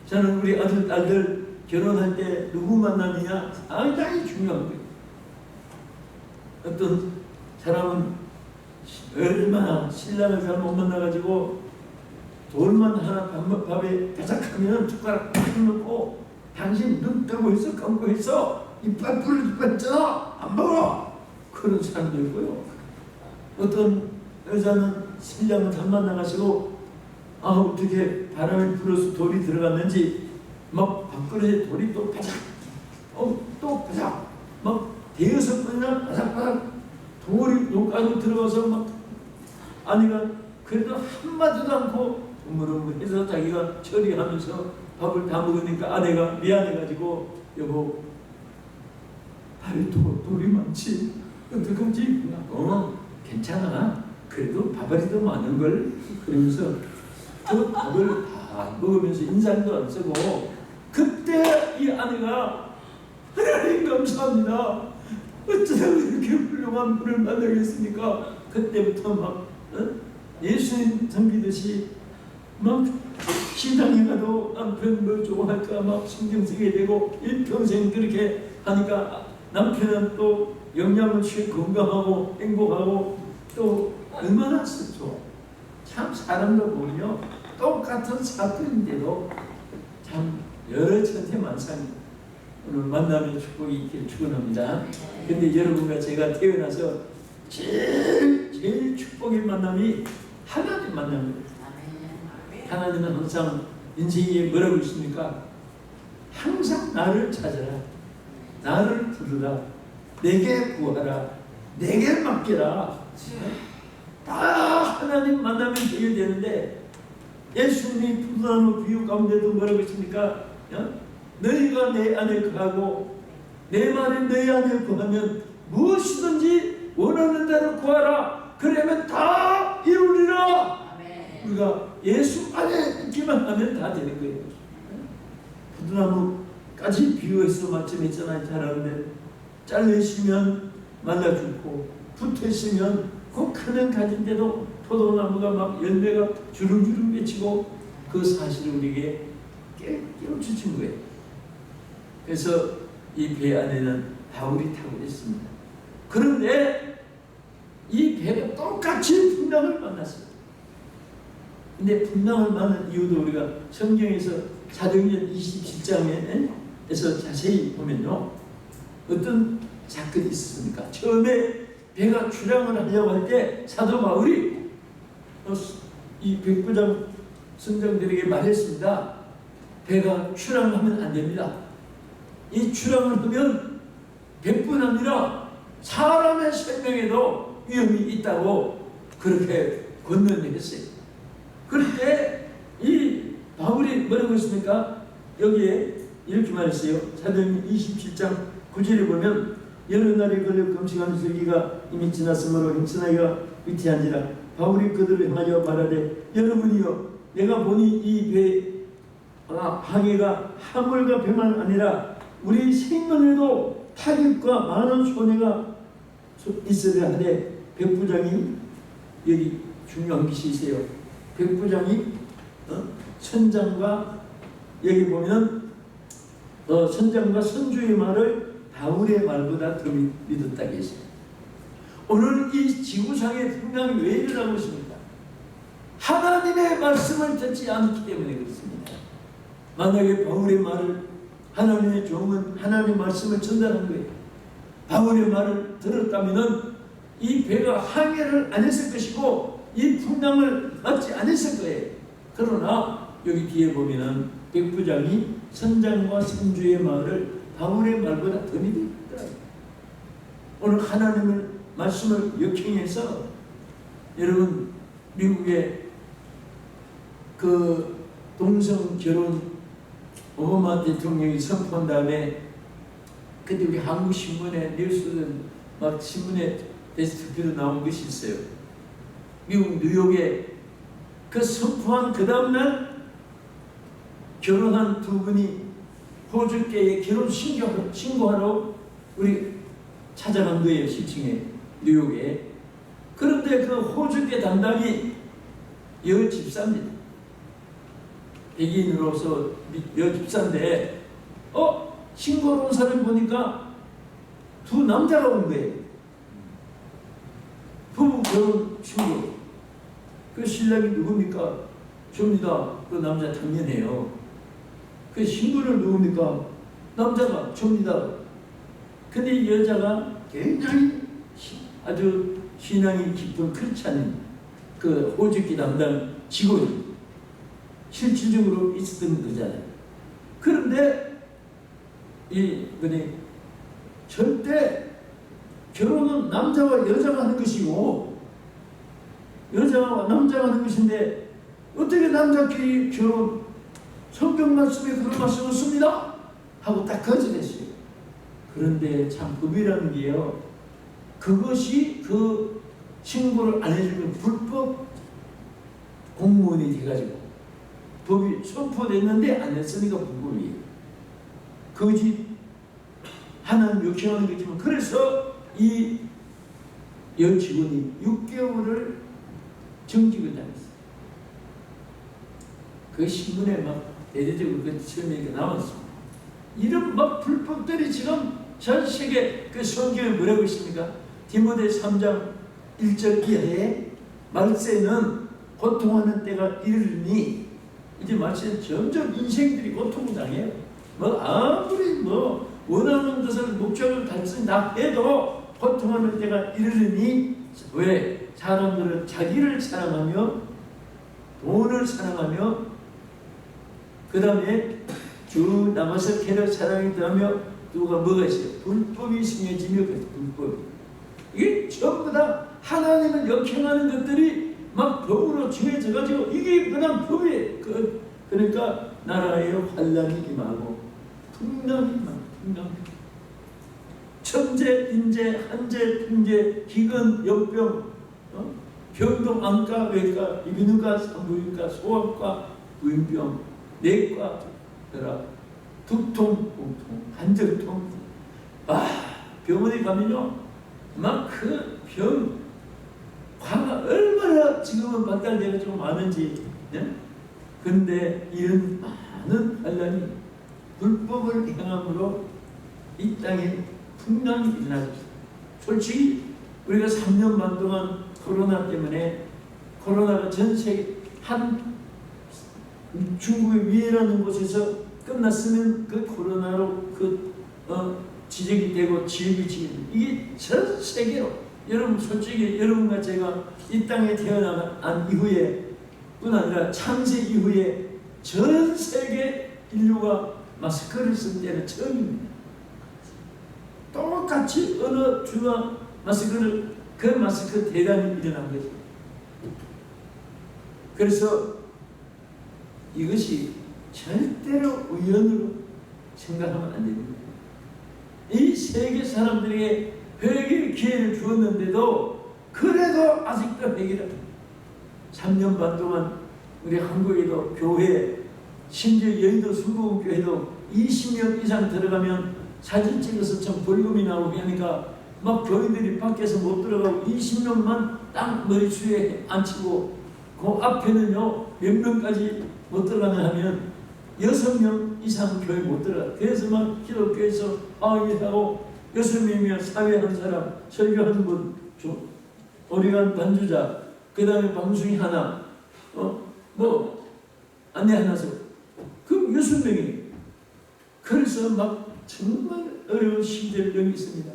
저는 우리 아들, 딸들 결혼할 때 누구 만나느냐 상당히 중요한 거예요. 어떤 사람은 얼마나 신랑을 잘못 만나가지고 돌만 하나 밥에 바삭하면 숟가락 팍 넣고 당신 눈 뜨고 있어 감고 있어 이빨 불을 뺐잖아 안 먹어 그런 사람도 있고요. 어떤 여자는 신랑을 잘못 나가시고 어떻게 바람이 불어서 돌이 들어갔는지 막 밥그릇에 돌이 또 바삭 또 바삭 막 대여섯 번이나 바삭바삭 돌이 녹아서 들어가서 막 아내가 그래도 한마디도 않고 우물우물해서 자기가 처리하면서 밥을 다 먹으니까 아내가 미안해가지고 여보 밥에 돌이 많지 어떡하지? 괜찮아 그래도 밥알이 더 많은 걸 그러면서 그 밥을 다 먹으면서 인상도 안 쓰고 그때 이 아내가 하나님 감사합니다 어쩌다 이렇게 훌륭한 분을 만나겠습니까? 그때부터 막 예수님 섬기듯이 막 신당에 가도 남편 뭘 좋아할까 막 신경 쓰게 되고 일평생 그렇게 하니까 남편은 또 영양을 취해 건강하고 행복하고 또 얼마나 좋아. 참 사람도 보면요 똑같은 사건인데도 참 여러 천태만상 오늘 만남의 축복이 있기를 축원합니다. 근데 여러분과 제가 태어나서 제일 축복의 만남이 하나님 만남입니다. 하나님은 항상 인생에 뭐라고 있습니까? 항상 나를 찾아라, 나를 부르라, 내게 구하라, 내게 맡겨라. 다 하나님 만나면 되게 되는데 예수님이 부르는 비유 가운데도 뭐라고 했습니까? 너희가 내 안에 거하고 내 말이 너희 안에 거하면 무엇이든지 원하는 대로 구하라. 그러면 다 이루리라. 우리가 예수 안에 있기만 하면 다 되는 거예요. 부드나무까지 비유해서 말씀했잖아요. 잘하는데 잘리시면 말라 죽고 붙어 있으면 그 크는 가진데도 포도나무가 막 열매가 주름주름 맺히고 그 사실을 우리에게 깨우쳐준 거예요. 그래서 이 배 안에는 바울이 타고 있습니다. 그런데 이 배가 똑같이 풍랑을 만났어요. 근데 풍랑을 만난 이유도 우리가 성경에서 사도행전 27장에서 자세히 보면요 어떤 사건이 있었습니까? 처음에 배가 출항을 하려고 할 때 사도 바울이 이 백부장 선장들에게 말했습니다. 배가 출항하면 안 됩니다. 이 출항을 하면 배뿐 아니라 사람의 생명에도 위험이 있다고 그렇게 권면했어요. 그럴 때 이 바울이 뭐라고 했습니까? 여기에 이렇게 말했어요. 사도행전 27장 9절에 보면 여러 날에 걸려 금식하는 슬기가 이미 지났으므로 행선하기가 위태한지라 바울이 그들을 향하여 말하되 여러분이여 내가 보니 이 항해가 화물과 배만 아니라 우리 생명에도 타격과 많은 손해가 있어야 하되 백부장이 여기 중요한 것이 있어요. 백부장이 선장과 여기 보면 선장과 선주의 말을 바울의 말보다 더 믿었다고 했어요. 오늘 이 지구상의 풍랑이 왜 일어나고 있습니까? 하나님의 말씀을 듣지 않기 때문에 그렇습니다. 만약에 바울의 말을 하나님의 종은 하나님의 말씀을 전달한 거예요. 바울의 말을 들었다면 이 배가 항해를 안 했을 것이고 이 풍랑을 맞지 않았을 거예요. 그러나 여기 뒤에 보면은 백부장이 선장과 선주의 말을 바울의 말보다 더 믿었더라고요. 오늘 하나님의 말씀을 역행해서 여러분 미국의 그 동성 결혼 오바마 대통령이 선포한 다음에 그때 우리 한국 신문에 뉴스는 막 신문에 데스크표로 나온 것이 있어요. 미국 뉴욕에 그 선포한 그 다음날 결혼한 두 분이 호주계에 결혼 신고하러 우리 찾아간 거예요. 실층에 뉴욕에. 그런데 그 호주계 담당이 여집사입니다. 백인으로서 여집사인데 신고로 온 사람 보니까 두 남자가 온 거예요. 결혼 신부. 그 신랑이 누굽니까? 접니다. 그 남자 당연해요. 그 신부는 누굽니까? 남자가 접니다. 근데 이 여자가 굉장히 아주 신앙이 깊은 크리스찬인 그 호적기 담당 직원이 실질적으로 있었던 거잖아요. 그런데 이분이 절대 결혼은 남자와 여자가 하는 것이고 여자와 남자가 하는 것인데 어떻게 남자끼리 결혼 성경 말씀에 그런 말씀 없습니다 하고 딱 거절했어요. 그런데 참 법이라는 게요, 그것이 그 신고를 안 해주면 불법 공무원이 돼가지고 법이 선포됐는데 안 했으니까 불법이에요. 거짓 하나님 역행하는 거지만, 그래서 이 여직원이 6개월을 정직을 당했어요. 그 신문에 막 대대적으로 그 처음에 나왔습니다. 이런 막 불법들이 지금 전 세계 그 성경에 뭐라고 있습니까? 디모데 3장 1절 이하에 말세는 고통하는 때가 이르니, 이제 말세는 점점 인생들이 고통을 당해요. 뭐 아무리 뭐 원하는 것을 목적을 달성다 해도 고통하는 때가 이르니, 왜? 사람들은 자기를 사랑하며 돈을 사랑하며 그 다음에 주 남아서 캐러 사랑이 더하며 누가 뭐가 있어요? 불법이 심해지며 불법. 이게 전부 다 하나님을 역행하는 것들이 막 법으로 정해져가지고 이게 그냥 법이에요. 그러니까 나라에 환란이 임하고 풍랑이 임하고 풍랑. 천재, 인재, 한재, 풍재, 기근, 역병, 병동, 안과, 외과, 이비인후과, 산부인과, 소아과, 부인병, 내과, 혈압, 두통, 공통, 관절통. 병원에 가면요, 막 그 병, 화가 얼마나 지금은 발달되어가지고 많은지. 네? 그런데 이런 많은 환란이 불법을 행함으로 이 땅에 풍랑이 일어나죠. 솔직히 우리가 3년 반 동안 코로나 때문에, 코로나가 전 세계 한 중국의 위해라는 곳에서 끝났으면 그 코로나로 지적이 되고 지역이 지금 이게 전 세계로, 여러분 솔직히 여러분과 제가 이 땅에 태어난 이후에 뿐 아니라 창세 이후에 전 세계 인류가 마스크를 쓴 때는 처음입니다. 똑같이 어느 주가 마스크를, 그 마스크 대란이 일어난 거죠. 그래서 이것이 절대로 우연으로 생각하면 안 됩니다. 이 세계 사람들에게 회개의 기회를 주었는데도 그래도 아직도 회개를 3년 반 동안 우리 한국에도 교회, 심지어 여의도 순복음교회도 20명 이상 들어가면 사진 찍어서 참 벌금이 나오게 하니까 막 교인들이 밖에서 못 들어가고 20명만 딱 머리수에 앉히고, 그 앞에는요 몇 명까지 못 들어가면 하면 6명 이상 교회 못 들어가. 그래서 막 기독교에서 항의하고 6명이면 사회하는 사람, 설교하는 분, 오리간 반주자, 그 다음에 방송이 하나, 뭐 안내 하나서 그 6명이. 그래서 막 정말 어려운 시절이 있습니다.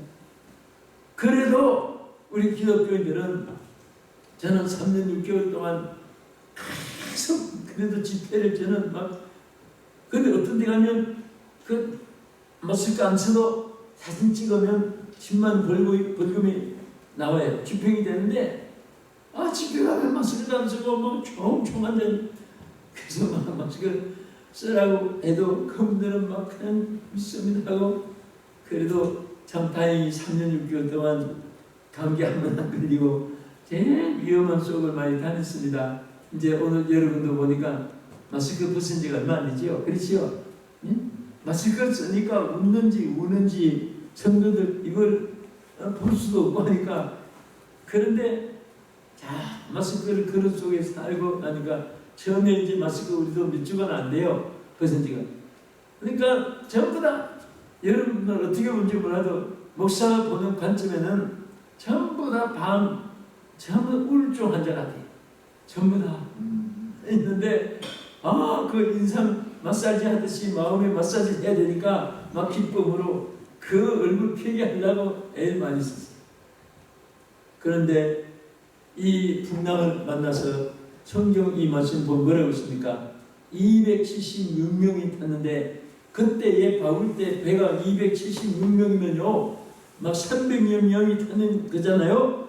그래도 우리 기독교인들은, 저는 3년 6개월 동안 계속 그래도 집회를 저는 막, 근데 어떤 데 가면 그 마스크 안 써도 사진 찍으면 10만 벌금이 나와요. 집행이 되는데, 집회 가면 마스크도 안 쓰고 뭐 총총한데, 그래서 막 마스크 쓰라고 해도 그분들은 막 그냥 믿습니다 하고, 그래도 참 다행히 3년 6개월 동안 감기 한 번 안 걸리고 제일 위험한 속을 많이 다녔습니다. 이제 오늘 여러분도 보니까 마스크 벗은 지가 얼마 안 되지요? 그렇지요? 응? 마스크를 쓰니까 웃는지 우는지 성도들 이걸 볼 수도 없고 하니까. 그런데 자, 마스크를 그릇 속에 살고 나니까 처음에 이제 마스크 우리도 몇 주간 안 돼요. 벗은 지가. 그러니까 전부 다 여러분들 어떻게 보는지 몰라도 목사가 보는 관점에는 전부 다 전부 우울증 환자 같아요. 전부 다 있는데 그 인상 마사지 하듯이 마음에 마사지 해야 되니까 막 기쁨으로 그 얼굴 펴게 하려고 애를 많이 썼어요. 그런데 이 풍랑을 만나서 성경 이 말씀 보면 뭐라고 했습니까? 276명이 탔는데 그때에 바울 때 배가 276명이면요 막 300여 명이 타는 거잖아요.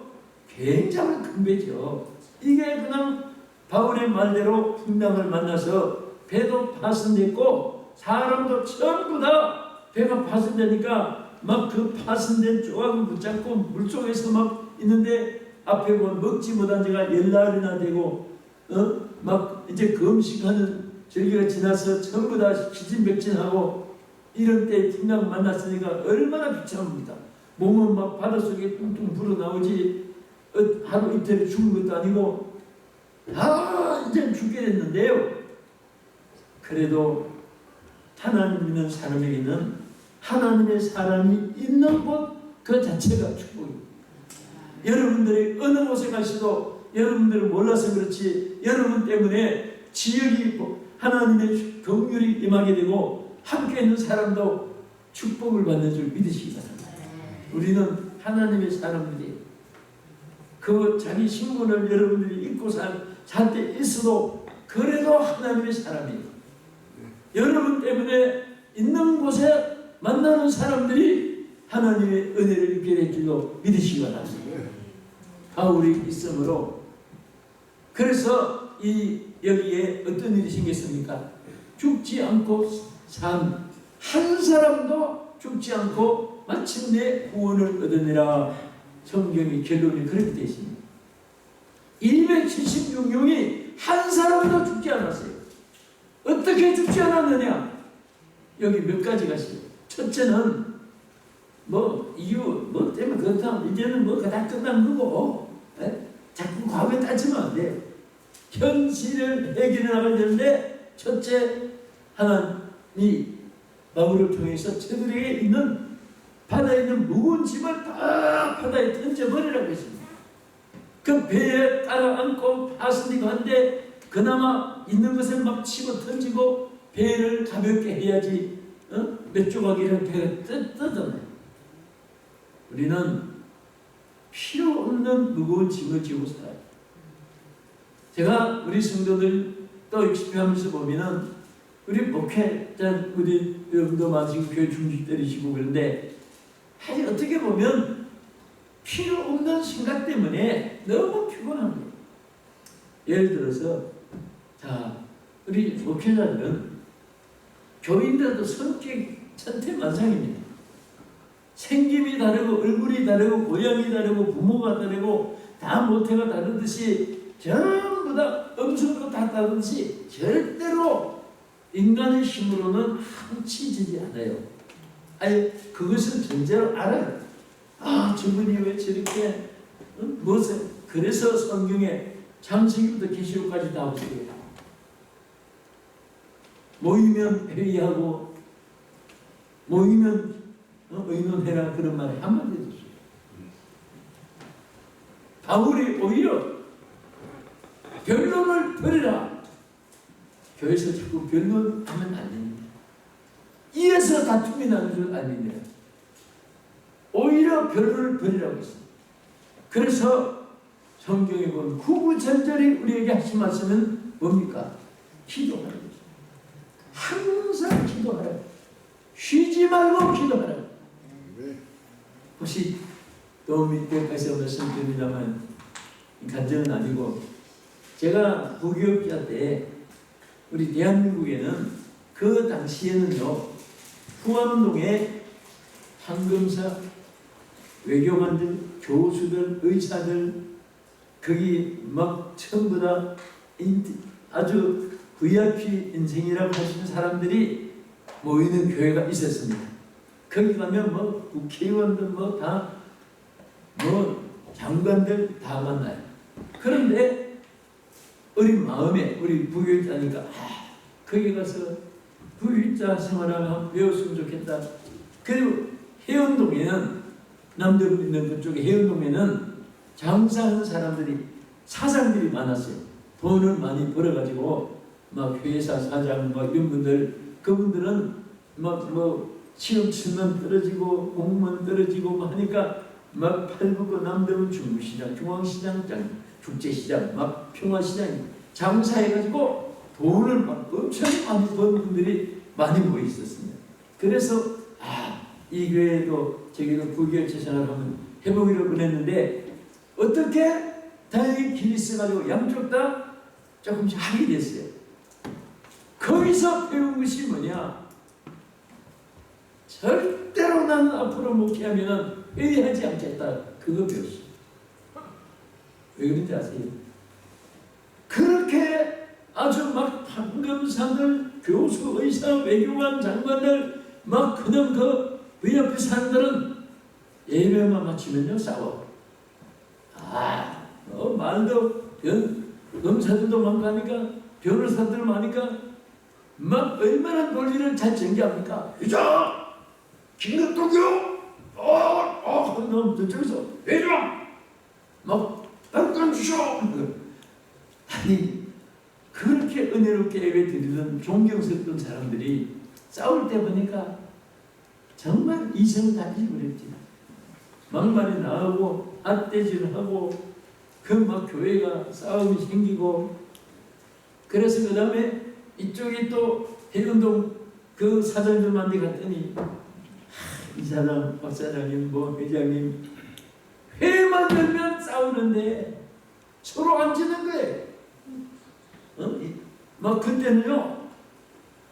굉장히 큰 배죠. 이게 그냥 바울의 말대로 풍랑을 만나서 배도 파손됐고 사람도 전부 다 배가 파손되니까 막 그 파손된 조각을 붙잡고 물속에서 막 있는데 앞에 보면 먹지 못한 지가 열날이나 되고 막 이제 금식하는 절기가 지나서 전부 다 기진백진하고 이런 때 풍랑 만났으니까 얼마나 비참합니다. 몸은 막 바닷속에 뚱뚱 불어나오지 하루 이틀 죽은 것도 아니고 다 이제 죽게 됐는데요. 그래도 하나님 믿는 사람에게는 하나님의 사람이 있는 곳 그 자체가 축복입니다. 여러분들이 어느 곳에 가시도 여러분들을 몰라서 그렇지 여러분 때문에 지역이 하나님의 긍휼이 임하게 되고 함께 있는 사람도 축복을 받는 줄 믿으시기 바랍니다. 우리는 하나님의 사람들이 그 자기 신분을 여러분들이 잊고 살 때 있어도 그래도 하나님의 사람이에요. 여러분 때문에 있는 곳에 만나는 사람들이 하나님의 은혜를 입게 될 줄로 믿으시기 바랍니다. 바울이 있으므로 그래서 여기에 어떤 일이 생겼습니까? 죽지 않고 산 한 사람도 죽지 않고 마침내 구원을 얻으니라. 성경의 결론이 그렇게 되어 있습니다. 276명이 한 사람도 죽지 않았어요. 어떻게 죽지 않았느냐? 여기 몇 가지가 있어요. 첫째는 이유 때문에 그렇다. 이제는 다 끝난 거고 자꾸 과거에 따지면 안 돼. 현실을 해결해 나가야 되는데 첫째 하나님이 바울을 통해서 저들에게 있는 바다에 있는 무거운 짐을 다 바다에 던져버리라고 했습니다. 그 배에 따라 안고 파손이고 한데 그나마 있는 것을 막 치고 던지고 배를 가볍게 해야지 몇 조각이라도 배가 뜯어나요. 우리는 필요 없는 무거운 짐을 지고 살아요. 제가 우리 성도들 또 익숙해하면서 보면은 우리 목회자 우리 여러분도 마지막 교회 중직들이시고 그런데 사실 어떻게 보면 필요 없는 생각 때문에 너무 피곤한 거예요. 예를 들어서 우리 목회자들은 교인들도 성격이 천태만상입니다. 생김이 다르고 얼굴이 다르고 고향이 다르고 부모가 다르고 다 모태가 다르듯이 전부 다 음성도 다 다르듯이 절대로 인간의 힘으로는 합치지지 않아요. 그것은 전제로 알아요. 저분이 왜 저렇게 무엇을 그래서 성경에 창세기부터 계시록까지 다 없어요. 모이면 회의하고 모이면 의논해라 그런 말에 한마디 해줬어요. 바울이 오히려 변론을 버리라. 교회에서 자꾸 변론하면 안 됩니다. 이에서 다툼이 나는 줄 아닙니다. 오히려 변론을 버리라고 했습니다. 그래서 성경에 보면 구구절절히 우리에게 하신 말씀은 뭡니까? 기도하는 거죠. 항상 기도하라. 쉬지 말고 기도하라. 혹시 또 밑에까지 말씀드립니다만 간증은 아니고 제가 부교육자 때 우리 대한민국에는 그 당시에는요 후암동에 황금사 외교관들, 교수들, 의사들 거기 막 전부 다 아주 VIP 인생이라고 하시는 사람들이 모이는 교회가 있었습니다. 거기 가면 국회의원들 장관들 다 만나요. 그런데 어린 마음에 우리 부교육자니까 거기 가서 부교육자 생활하면 배웠으면 좋겠다. 그리고 해운동에는 남대문 있는 그쪽에 해운동에는 장사하는 사람들이 사장들이 많았어요. 돈을 많이 벌어가지고 막 회사 사장 막 이런 분들, 그분들은 막 뭐 시험 치면 떨어지고 공무원 떨어지고 막 하니까 막 팔북고 남대문 중부시장, 중앙시장, 축제시장, 막 평화시장 장사해가지고 돈을 막 엄청 많이 버는 분들이 많이 모여 있었습니다. 그래서 이 교회도 저기도 부교체 생활을 한번 해보기로 보냈는데 어떻게 다행히 길이 있어가지고 양쪽 다 조금씩 하게 됐어요. 거기서 배운 것이 뭐냐? 절대로 나는 앞으로 목회하면 회의하지 않겠다. 그거 배웠어요. 왜 그런지 아세요? 그렇게 아주 막 판검사들, 교수, 의사, 외교관, 장관들 막 그냥 그 옆에 사람들은 예배만 마치면요 싸워. 말도 검사들도 많고 하니까 변호사들 많으니까 막 얼마나 논리를 잘 전개합니까? 회장! 김덕동이요? 그럼 저쪽에서 회장! 막 당권 주셔! 아니 그렇게 은혜롭게 예배 드리던 존경스럽던 사람들이 싸울 때 보니까 정말 이성 다지고 그랬지. 막말이 나오고 앗대질하고 그 막 교회가 싸움이 생기고 그래서 그 다음에 이쪽에 또 해운동 그 사장님한테 갔더니 이 사장, 박 사장님, 뭐 회장님 회만 열면 싸우는데 서로 안 지는 거예요. 막 그때는요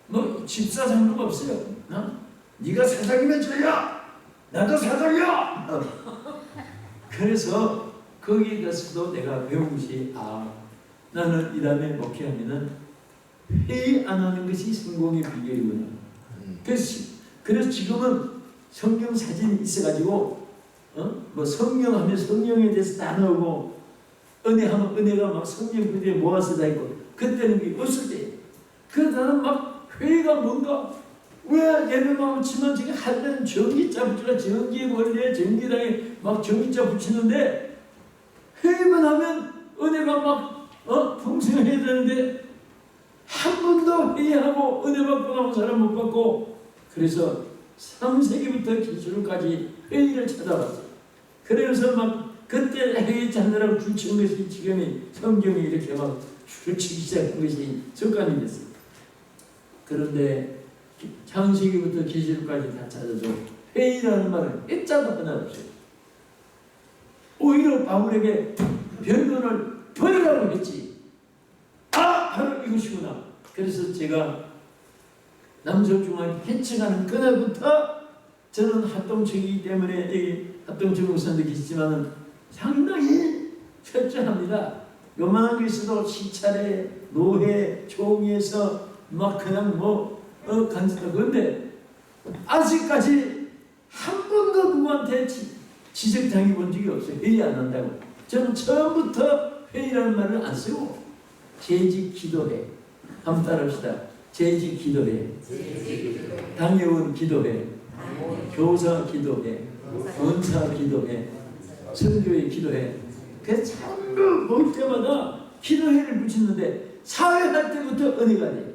뭐 집사장도 없어요. 네가 사장이면 저야 나도 사장이야. 그래서 거기 가서도 내가 배운 것이 나는 이 다음에 목회하면은 회의 안 하는 것이 성공의 비결이구나. 그래서 지금은 성경 사진이 있어가지고 뭐 성경하면 성령에 대해서 다 나오고 은혜하면 은혜가 막 성경 그대에 모아서 다 있고 그때는 그게 없을 때 그래서 나는 막 회의가 뭔가 왜 예배만 붙이면 지금 할 때는 전기자 붙이라 전기 원리에 전기당에 막 전기자 붙이는데 회의만 하면 은혜가 막 풍성해야 되는데 한 번도 회의하고 은혜 받고 나온 사람 못 받고 그래서 3세기부터 기술까지 회의를 찾아봤어요. 그래서 막 그때 회의 찾느라고 줄친 것이 지금이 성경이 이렇게 막 줄치기 시작한 것이 습관이 됐어요. 그런데 창세기부터 기술까지 다 찾아서 회의라는 말은 일자도 하나 없어요. 오히려 바울에게 변론을 버리라고 했지. 바로 이것이구나. 그래서 제가 남서중앙 개척하는 그날부터 저는 합동청이기 때문에 여기 합동청 목사님도 계시지만 상당히 철저합니다. 요만한 게 있어도 시찰에 노회 총회에서 막 그냥 간섭하고 그런데 아직까지 한 번도 누구한테 지적당해 본 적이 없어요. 회의 안 한다고. 저는 처음부터 회의라는 말을 안 쓰고 재직 기도회. 한번 따라합시다. 재직 기도회. 당회원 기도회. 교사 기도회. 원사 기도회. 선교회 기도회. 그래서 전부 모일 때마다 기도회를 붙이는데 사회할 때부터 은혜가 돼요.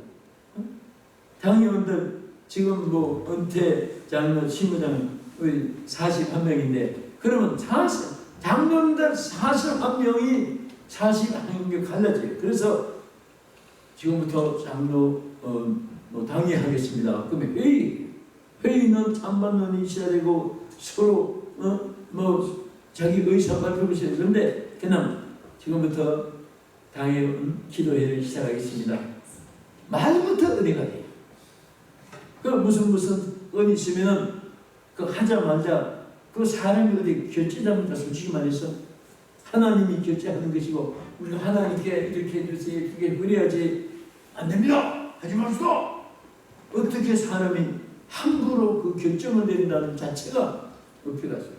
당회원들 지금 뭐 은퇴 장로 시무장 41명인데 그러면 장로들 41명이 41명이 갈라져요. 그래서 지금부터 장로 당회하겠습니다. 그러면 회의는 찬반론이 있어야 되고 서로 자기 의사 발표를 해야 되는데 그냥 지금부터 당회원 기도회를 시작하겠습니다. 말부터 은혜가 돼요. 그 무슨 은이 있으면은 그 하자마자 그 사람이 어디 결제합니까? 솔직히 말해서 하나님이 결제하는 것이고 우리가 하나님께 이렇게 해주세요. 그게 그래야지 안 됩니다. 하지 맙시다. 어떻게 사람이 함부로 그 결정을 내린다는 자체가 없어졌어요.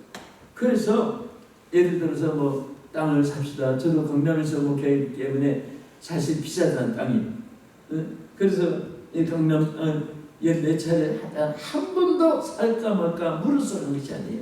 그래서 예를 들어서 뭐 땅을 삽시다. 저도 강남에서 목회하기 때문에 사실 비싸다는 땅이. 그래서 이 강남 14차례 하다 한 번도 살까 말까 물어서는 것이 아니에요.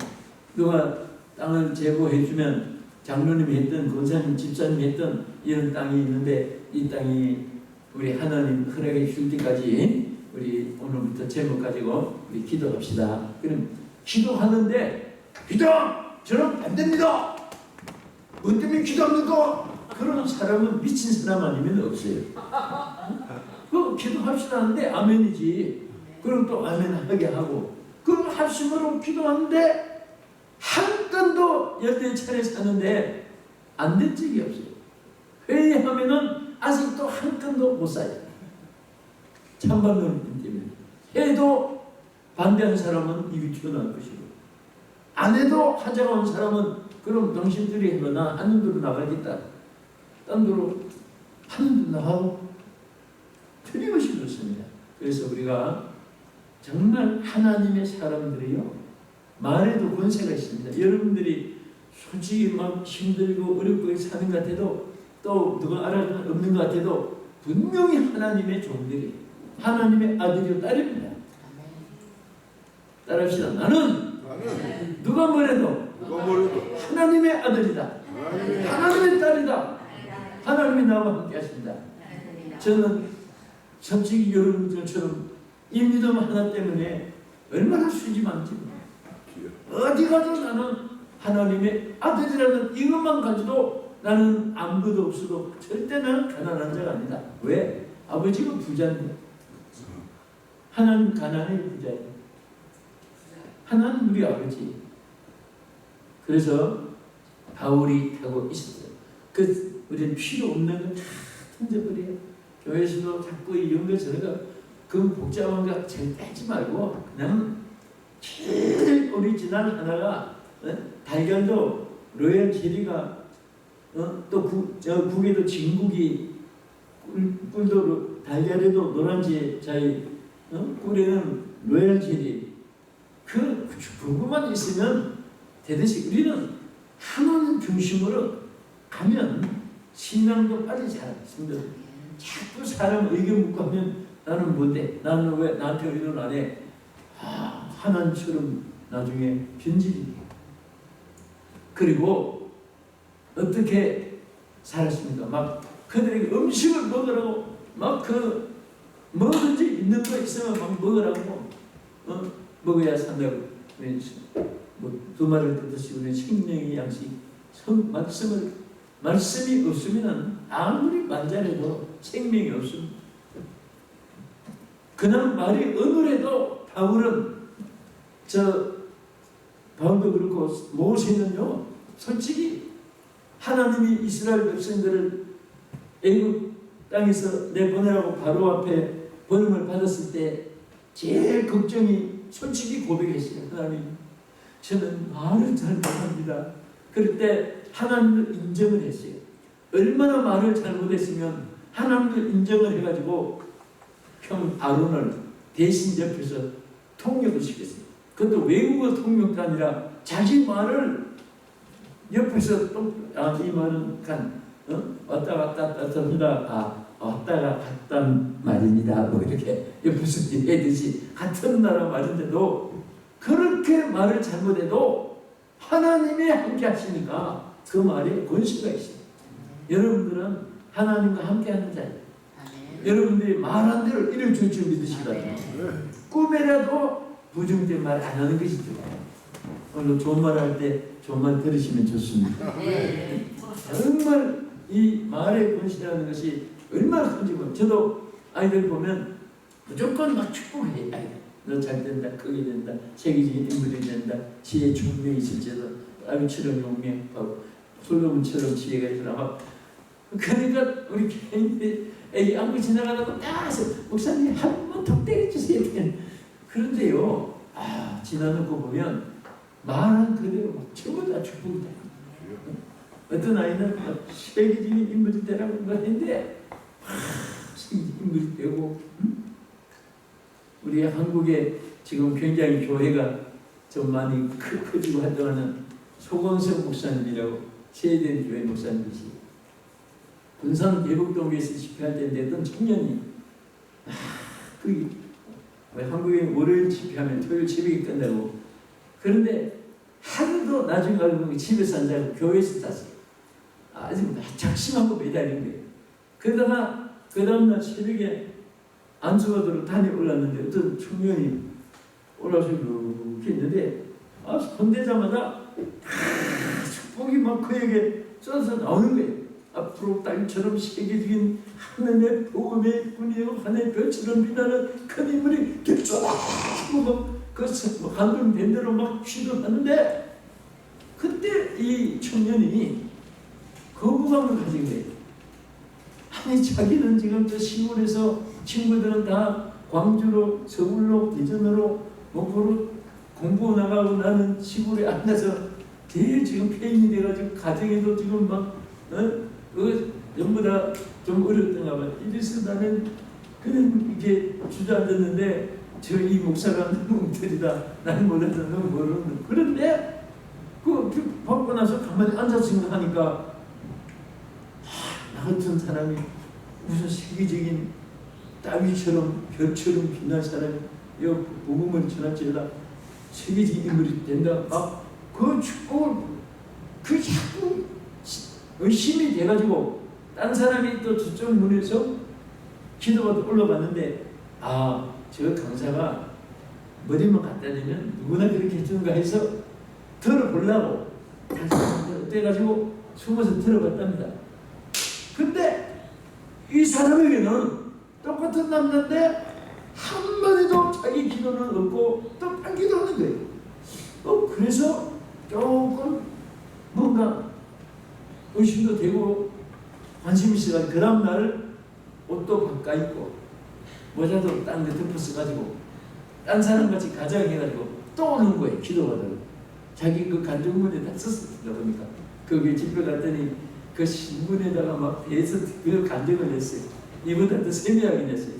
누가 땅을 제보해주면 장로님이 했던 권사님, 집사님이 했던 이런 땅이 있는데 이 땅이 우리 하나님 허락해 줄 때까지 우리 오늘부터 제목 가지고 우리 기도합시다. 그럼 기도하는데 기도! 저는 안 됩니다. 뭐 때문에 기도합니까? 그런 사람은 미친 사람 아니면 없어요. 그 기도합시다 하는데 아멘이지. 그럼 또 아멘 하게 하고 그 합심으로 기도하는데 한 건도 14차례 사는데 안 된 적이 없어요. 회의하면은 아직도 한 건도 못 사요. 찬반론 때문에. 해도 반대하는 사람은 입이 튀어나올 것이고 안 해도 하자가 온 사람은 그럼 당신들이 해보나 하는 대로 나가겠다. 딴 데로 하는 대로 나가고 틀림없이 그렇습니다. 그래서 우리가 정말 하나님의 사람들이요 말에도 권세가 있습니다. 여러분들이 솔직히 막 힘들고 어렵고 사는 것 같아도 또 누가 알아주는 없는 것 같아도 분명히 하나님의 종들이 하나님의 아들이요 딸입니다. 따라합시다. 나는 누가 뭐래도 하나님의 아들이다. 하나님의 딸이다. 하나님이 나와 함께 하신다. 저는 솔직히 여러분들처럼 이 믿음 하나 때문에 얼마나 수지 많지. 어디 가도 나는 하나님의 아들이라는 이것만 가지고 나는 아무것도 없어도 절대 나는 가난한 자가 아니다. 왜? 아버지가 부자인데 하나님 가난의 부자예요. 하나님 우리 아버지. 그래서 바울이 하고 있었어요. 우리는 필요 없는 거 다 던져버려요. 교회에서도 자꾸 이런 거 저런 그 복잡한 거 잘 빼지 말고 그냥 제일 오리지널 하나가 달걀도 로얄 젤리가 또 국에도 진국이 꿀도 달걀에도 노란지 자기 꿀에는 로얄 젤리 그거만 있으면 되듯이 우리는 하나님 중심으로 가면 신앙도 빨리 자랍니다. 자꾸 사람 의견 묻고 하면 나는 뭔데? 나는 왜 나한테 의논 안 해? 하나님처럼 나중에 변질이. 그리고 어떻게 살았습니까? 막 그들에게 음식을 먹으라고 막 뭐든지 있는 거 있으면 막 먹으라고 먹어야 산다고. 두 말을 듣듯이 우리는 생명의 양식 말씀이 없으면 아무리 만잘해도 생명이 없습니다. 그냥 말이 어느래도 바울도 그렇고 모세는요 솔직히 하나님이 이스라엘 백성들을 애굽 땅에서 내보내라고 바로 앞에 번임을 받았을 때 제일 걱정이 솔직히 고백했어요. 하나님 저는 말을 잘 못합니다. 그럴 때 하나님을 인정을 했어요. 얼마나 말을 잘못했으면 하나님을 인정을 해가지고 형 아론을 대신 옆에서 통역을 시켰어요. 그것도 외국어 통역도 아니라 자기 말을 옆에서 이 말은 왔다 갔다 한다. 왔다가 갔단 말입니다. 뭐 이렇게 옆에서 얘기하듯이 같은 나라 말인데도 그렇게 말을 잘못해도 하나님이 함께 하시니까 그 말에 권세가 있어요. 여러분들은 하나님과 함께 하는 자예요. 여러분들이 말한 대로 이룰 줄 믿으시거든요. 꿈에라도 부정된 말 안 하는 것이 좋아요. 오늘 좋은 말 할 때 좋은 말 들으시면 좋습니다. 정말 이 말의 권세라는 것이 얼마나 큰지 모르겠어요. 저도 아이들 보면 무조건 막 축복해요. 너 잘 된다, 크게 된다, 세계적인 인물이 된다, 지혜 총명이 있을지도 아비처럼 용맹하고 솔로몬처럼 지혜가 있으라 막. 그러니까 우리 개인들이 애기 안고 지나가다가 따서 목사님 한 번 더 때려주세요. 그런데요, 지나놓고 보면 말한 그대로 막 전부 다 축복이다. 어떤 아이는 세계적인 인물이 되라고 했는데 인물이 되고 우리 한국에 지금 굉장히 교회가 좀 많이 커지고 활동하는 소광석 목사님이라고 세대된 교회 목사님이시. 군산 대북동교에서 집회할 때 내던 청년이 한국에 월요일 집회하면 토요일 새벽에 끝나고 그런데 하루도 나중에 알고 보니 집에서 안 자고 교회에서 잤어요. 아주 작심하고 매달린 거예요. 그러다가 그 다음날 새벽에 안수받으러 단에 올랐는데 어떤 청년이 올라서 이렇게 있는데 손대자마자 축복이 막 그에게 쏟아져 나오는 거예요. 앞으로 땅처럼 세계적인 하늘의 복음의 군이요 하늘의 별처럼 빛나는 큰 인물이 쫙 막그 감동된 대로 막 취급하는데 그때 이 청년이 거부감을 가진 거예요. 아니 자기는 지금 저 시골에서 친구들은 다 광주로 서울로 대전으로 목포로 공부 나가고 나는 시골에 앉아서 제일 지금 폐인이 돼가지고 가정에도 지금 막 전부 다 좀 어렵던가 봐. 이래서 나는 그냥 이렇게 주저앉았는데 저 이 목사가 너무 엉터리다. 나는 몰라서 너무 모르는. 그런데 그 받고 나서 가만히 앉아서 하니까 나 같은 사람이 무슨 세계적인 따위처럼 별처럼 빛난 사람이 이 복음을 전할지어다 세계적인 인물이 된다. 막 그 축복을 그 자꾸 의심이 돼가지고 딴 사람이 또 저쪽 문에서 기도가 올라갔는데 저 강사가 머리만 갖다 대면 누구나 그렇게 해주는가 해서 들어보려고 어때가지고 숨어서 들어갔답니다. 근데 이 사람에게는 똑같은 남자인데 한마디도 자기 기도는 없고 또 딴 기도하는 거예요. 그래서 조금 뭔가 의심도 되고 관심이 있어가지고 그 다음날 옷도 바꿔 입고 모자도 딴 데 덮어써가지고 딴 사람같이 가장해가지고 또 오는 거예요. 기도하다가 자기 그 간증문에 다 썼었다 보니까 거기에 집에 갔더니 그 신문에다가 막 대해서 그 간증을 했어요. 이보다 더 세밀하게 냈어요.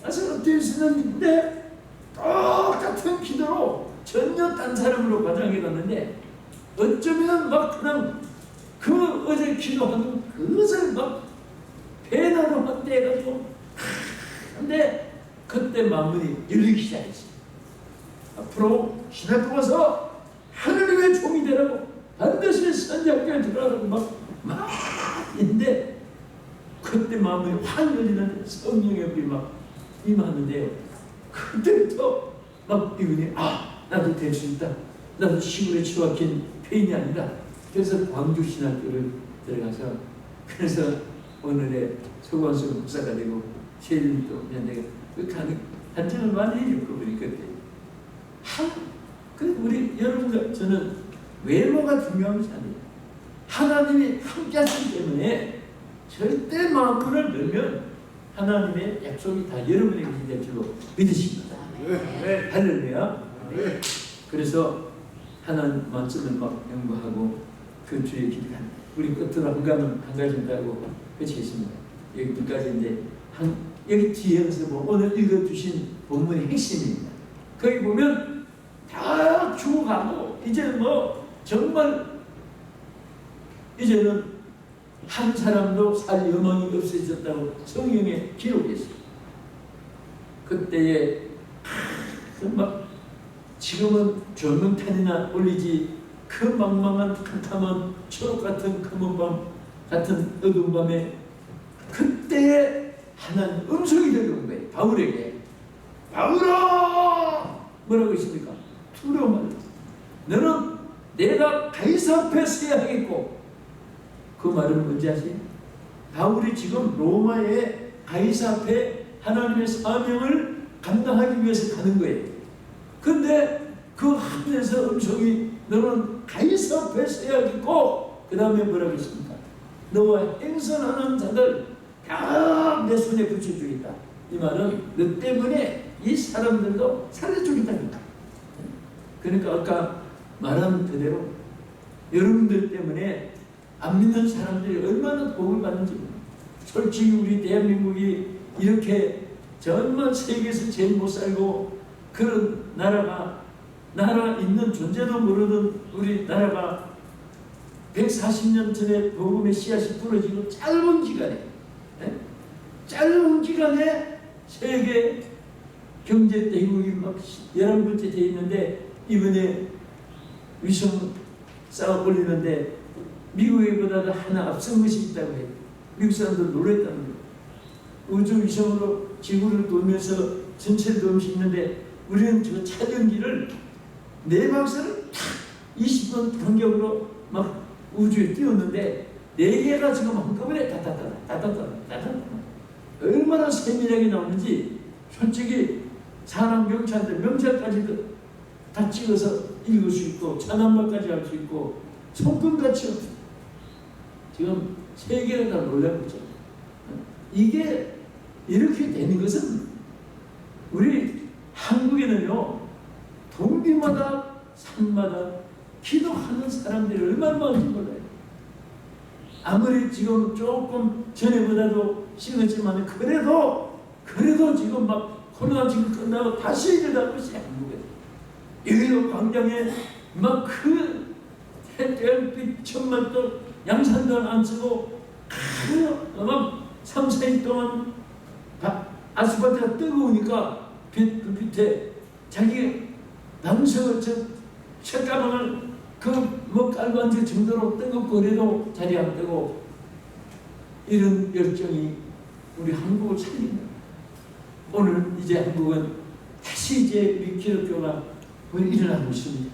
그래서 어떻게 쓰는데 똑같은 기도로 전혀 딴 사람으로 과장해 갔는데 어쩌면 막 그냥 그 어제 기도하는 그것을 막 배나로 확대해가지고 근데 그때 마음이 열리기 시작했어요. 앞으로 신학교 가서 하느님의 종이 되라고 반드시 선지학교에 들어가라고 막 했는데 그때 마음이 확 열리는 성령의 불이 막 임하는데요. 그때부터 막 이분이 나도 될 수 있다. 나도 시골에 처박힌 폐인이 아니다. 그래서 광주 신학교를 들어가서 그래서 오늘의 서광수 목사가 되고 세일이 또 내가 그 간증을 많이 해줬고 우리 그때 우리 여러분과 저는 외모가 중요한 것이 아니에요. 하나님이 함께 하시기 때문에 절대 마음을 열면 하나님의 약속이 다 여러분에게 될 줄로 믿으십니다. 네. 할렐루야. 네. 그래서 하나님 말씀을 막 연구하고 그 주의 기도합니다. 우리 끝으로 한 가지 하고 끝이겠습니다. 여기 두 가지인데 여기 뒤에서 오늘 읽어주신 본문의 핵심입니다. 거기 보면 다 죽어가고 이제 정말 이제는 한 사람도 살 여망이 없어졌다고 성경에 기록했어요. 그때에 막 지금은 조명탄이나 올리지 그 망망한 캄캄한 초록 같은 검은 밤 같은 어두운 밤에 그때에 하나님 음성이 들려온 거예요. 바울에게 바울아 뭐라고 했습니까? 두려워하라. 너는 내가 가이사 앞에 서야 하겠고 그 말은 뭔지 아세요? 바울이 지금 로마의 가이사 앞에 하나님의 사명을 감당하기 위해서 가는 거예요. 근데 그 하늘에서 음성이 너는 가이사 앞에 서야겠고 그 다음에 뭐라고 했습니까? 너와 행선하는 자들 다 내 손에 붙여주겠다. 이 말은 너 때문에 이 사람들도 살려주겠다니까. 그러니까 아까 말한 그대로 여러분들 때문에 안 믿는 사람들이 얼마나 복을 받는지 솔직히 우리 대한민국이 이렇게 정말 세계에서 제일 못 살고 그런 나라 있는 존재도 모르는 우리 나라가 140년 전에 복음의 씨앗이 부러지고 짧은 기간에 세계 경제 대국이 막 11번째 돼 있는데 이번에 위성 쌓아 올리는데 미국보다도 하나 앞선 것이 있다고 해요. 미국 사람들 놀랬다는 거예요. 우주 위성으로 지구를 돌면서 전체를 돌면서 있는데 우리는 저 촬영기를 네 박스를 탁 20분 간격으로 막 우주에 띄웠는데 네 개가 지금 한꺼번에 따따따 얼마나 세밀하게 나오는지 솔직히 사람 명찰까지도 다 찍어서 읽을 수 있고 찬양말까지 할 수 있고 손금같이 지금 세계가 다 놀라고 있잖아요. 이게 이렇게 되는 것은 우리 한국에는요 동비마다 산마다 기도하는 사람들이 얼마나 많은지 몰라요. 아무리 지금 조금 전에보다도 식었지만 그래도 지금 막 코로나 지금 끝나고 다시 일어나고 있어요. 한국에 여의도 광장에 막 그 햇빛 천만 도 양산도 안 쓰고 막 3, 4일 동안 아스팔트가 뜨거우니까 그 밑에 자기 남성을 책가방을 뭐 깔고 앉을 정도로 뜨겁고 그래도 자리 안 뜨고 이런 열정이 우리 한국을 살린다. 오늘 이제 한국은 다시 이제 우리 기독교가 일어나고 있습니다.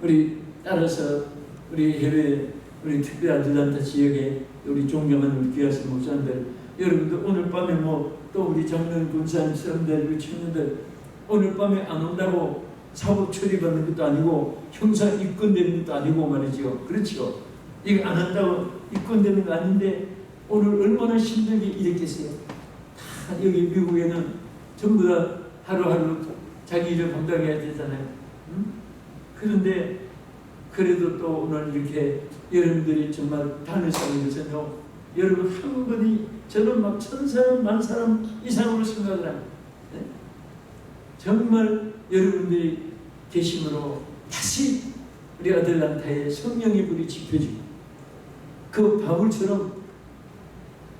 우리 따라서 우리 해외 우리 특별한 아틀란타 지역에 우리 존경하는 우리 귀하신 목사님들 여러분들 오늘 밤에 뭐 또 우리 장로님 군사님 사람들 우리 청년들 오늘 밤에 안 온다고 사법 처리받는 것도 아니고 형사 입건되는 것도 아니고 말이죠. 그렇죠. 이거 안 한다고 입건되는 거 아닌데 오늘 얼마나 힘들게 일했겠어요. 다 여기 미국에는 전부 다 하루하루 자기 일을 감당해야 되잖아요. 그런데 그래도 또 오늘 이렇게 여러분들이 정말 단을 쌓는 것은요. 여러분 한 분이 저는 막 1000사람, 10,000사람 이상으로 생각을 합니다. 네? 정말 여러분들이 계심으로 다시 우리 아틀란타에 성령의 불이 지펴지고 그 바울처럼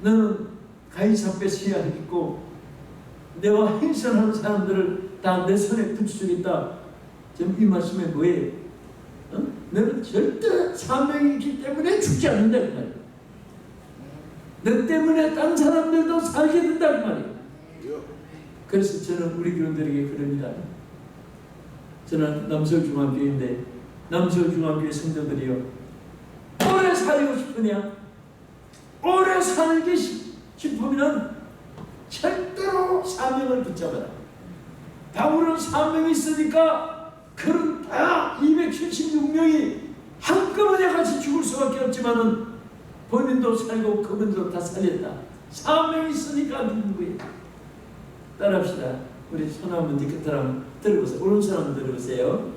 너는 가이사 앞에 서야 하겠고 내가 행선하는 사람들을 다 내 손에 붙여주겠다. 지금 이 말씀에 뭐예요? 너는 절대 사명이 있기 때문에 죽지 않는다 그 말이에요. 너 때문에 딴 사람들도 살게 된다 그 말이에요. 그래서 저는 우리 교인들에게 그럽니다. 저는 남서울중앙교회인데 남서울중앙교회 성도들이요 오래 살고 싶으냐 오래 살기 싶으면 절대로 사명을 붙잡아라. 바울은 사명이 있으니까 그런 다 276명이 한꺼번에 같이 죽을 수밖에 없지만은 본인도 살고 그분도 다 살렸다. 사명이 있으니까 죽는 거예요. 따라합시다. 우리 손 한번 뒤끝을 한번 들어보세요. 오른손 한번 들어보세요.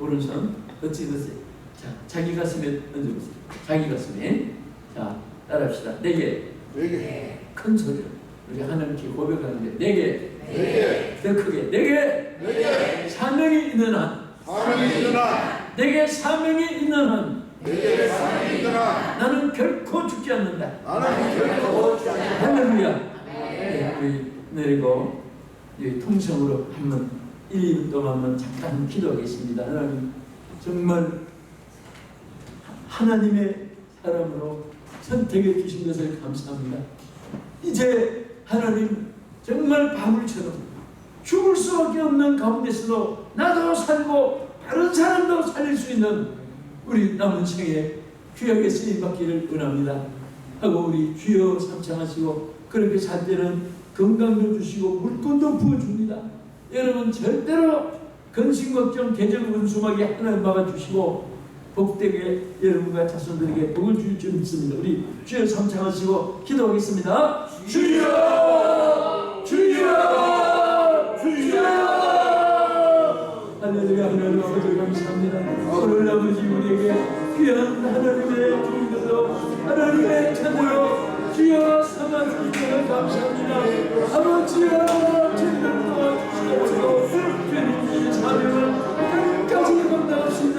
오른손 어찌 보세요. 자, 자기 가슴에 얹어보세요. 자기 가슴에. 자, 따라합시다. 4개. 4개. 큰 소리로 우리 하나님께 고백하는데 4개. 4개. 더 크게 4개. 4개. 사명이 있는 한. 사명이 있는 한. 내게 사명이 있는 한. 내게 사명이 있는 한. 나는 결코 죽지 않는다. 나는 결코 죽지 않는다. 할렐루야. 네, 우리 내리고 통성으로 한번 1, 2분 동안만 잠깐 기도하겠습니다. 하나님 정말 하나님의 사람으로 선택해 주신 것을 감사합니다. 이제 하나님 정말 바울처럼 죽을 수밖에 없는 가운데서도 나도 살고 다른 사람도 살릴 수 있는 우리 남은 생에 귀하게 쓰임받기를 원합니다. 하고 우리 주여 삼창하시고 그렇게 살 때는 건강도 주시고 물건도 부어줍니다. 여러분 절대로 근심 걱정 대적 원수막에 하나님 막아주시고 복되게 여러분과 자손들에게 복을 주실 줄 믿습니다. 우리 주여 삼창하시고 기도하겠습니다. 주여! 주여! 주여! 할렐루야. 하나님 아버지 감사합니다. 오늘 아버지 우리에게 귀한 하나님의 종들로 하나님의 자녀로 주여 삼아주시면 감사합니다. 아버지여 저희를 도와주시옵소서. 주님의 사명을 끝까지 감당하신다.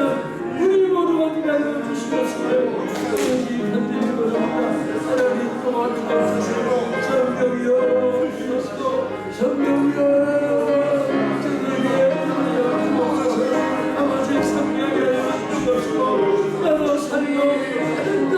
우리 모두가 기다려 주시옵소서. 아버지 간절히 바랍니다. 하나님 도와주옵소서. 성령이여 주옵소서. 성령이여 저희에게 하여 주옵소서. 아버지 성령이여 주옵소서. 나도 살고 다른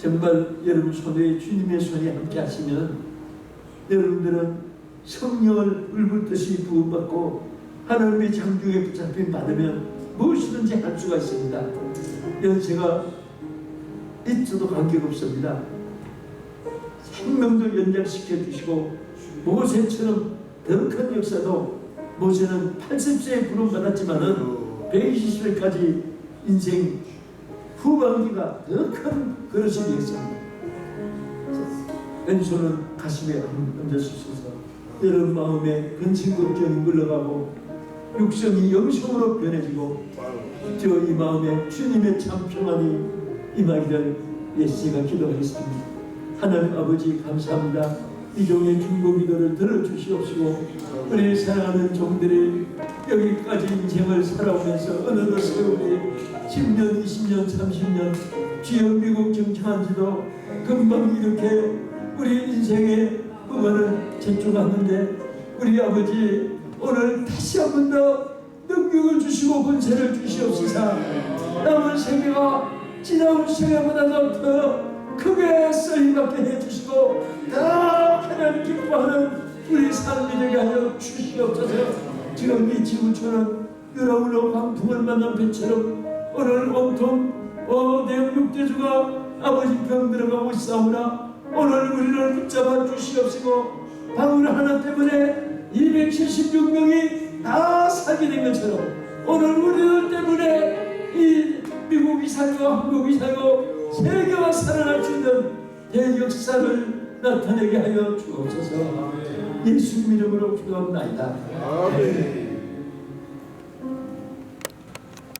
정말 여러분 손에 주님의 손이 함께 하시면 여러분들은 성령을 불붙듯이 부음받고 하나님의 장중에 붙잡힘 받으면 무엇이든지 할 수가 있습니다. 연세가 있어도 관계없습니다. 생명도 연장시켜 주시고 모세처럼 더 큰 역사도 모세는 80세에 부름받았지만은 120세까지 인생 후반기가 더 큰 그릇이 되었습니다. 왼손은 가슴에 얹어주셔서 여러분 마음에 근심 걱정이 물러가고 육성이 영성으로 변해지고 저 이 마음에 주님의 참 평안이 임하기를 예수가 기도하겠습니다. 하나님 아버지 감사합니다. 이 종의 중보 기도를 들어주시옵시고 우리 사랑하는 종들이 여기까지 인생을 살아오면서 어느덧 세월이 10년, 20년, 30년 주여 미국 정착한 지도 금방 이렇게 우리 인생의 부분을 제쳐갔는데 우리 아버지 오늘 다시 한 번 더 능력을 주시고 권세를 주시옵소서. 남은 생애가 지나온 생애보다도 더 크게 쓰임받게 해주시고 더 하나님 기뻐하는 우리 삶이 되게 하여 주시옵소서. 지금 이 지구촌은 유라울로 광풍을 만난 배처럼 오늘 온통 내역 육대주가 아버지 병 들어가고 있사오나 오늘 우리를 붙잡아 주시옵시고 방울 하나 때문에 276명이 다 살게 된 것처럼 오늘 우리들 때문에 이 미국이 살고 한국이 살고 세계가 살아날 수 있는 대역사를 나타내게 하여 주옵소서. 예수님 이름으로 기도합니다. 아멘.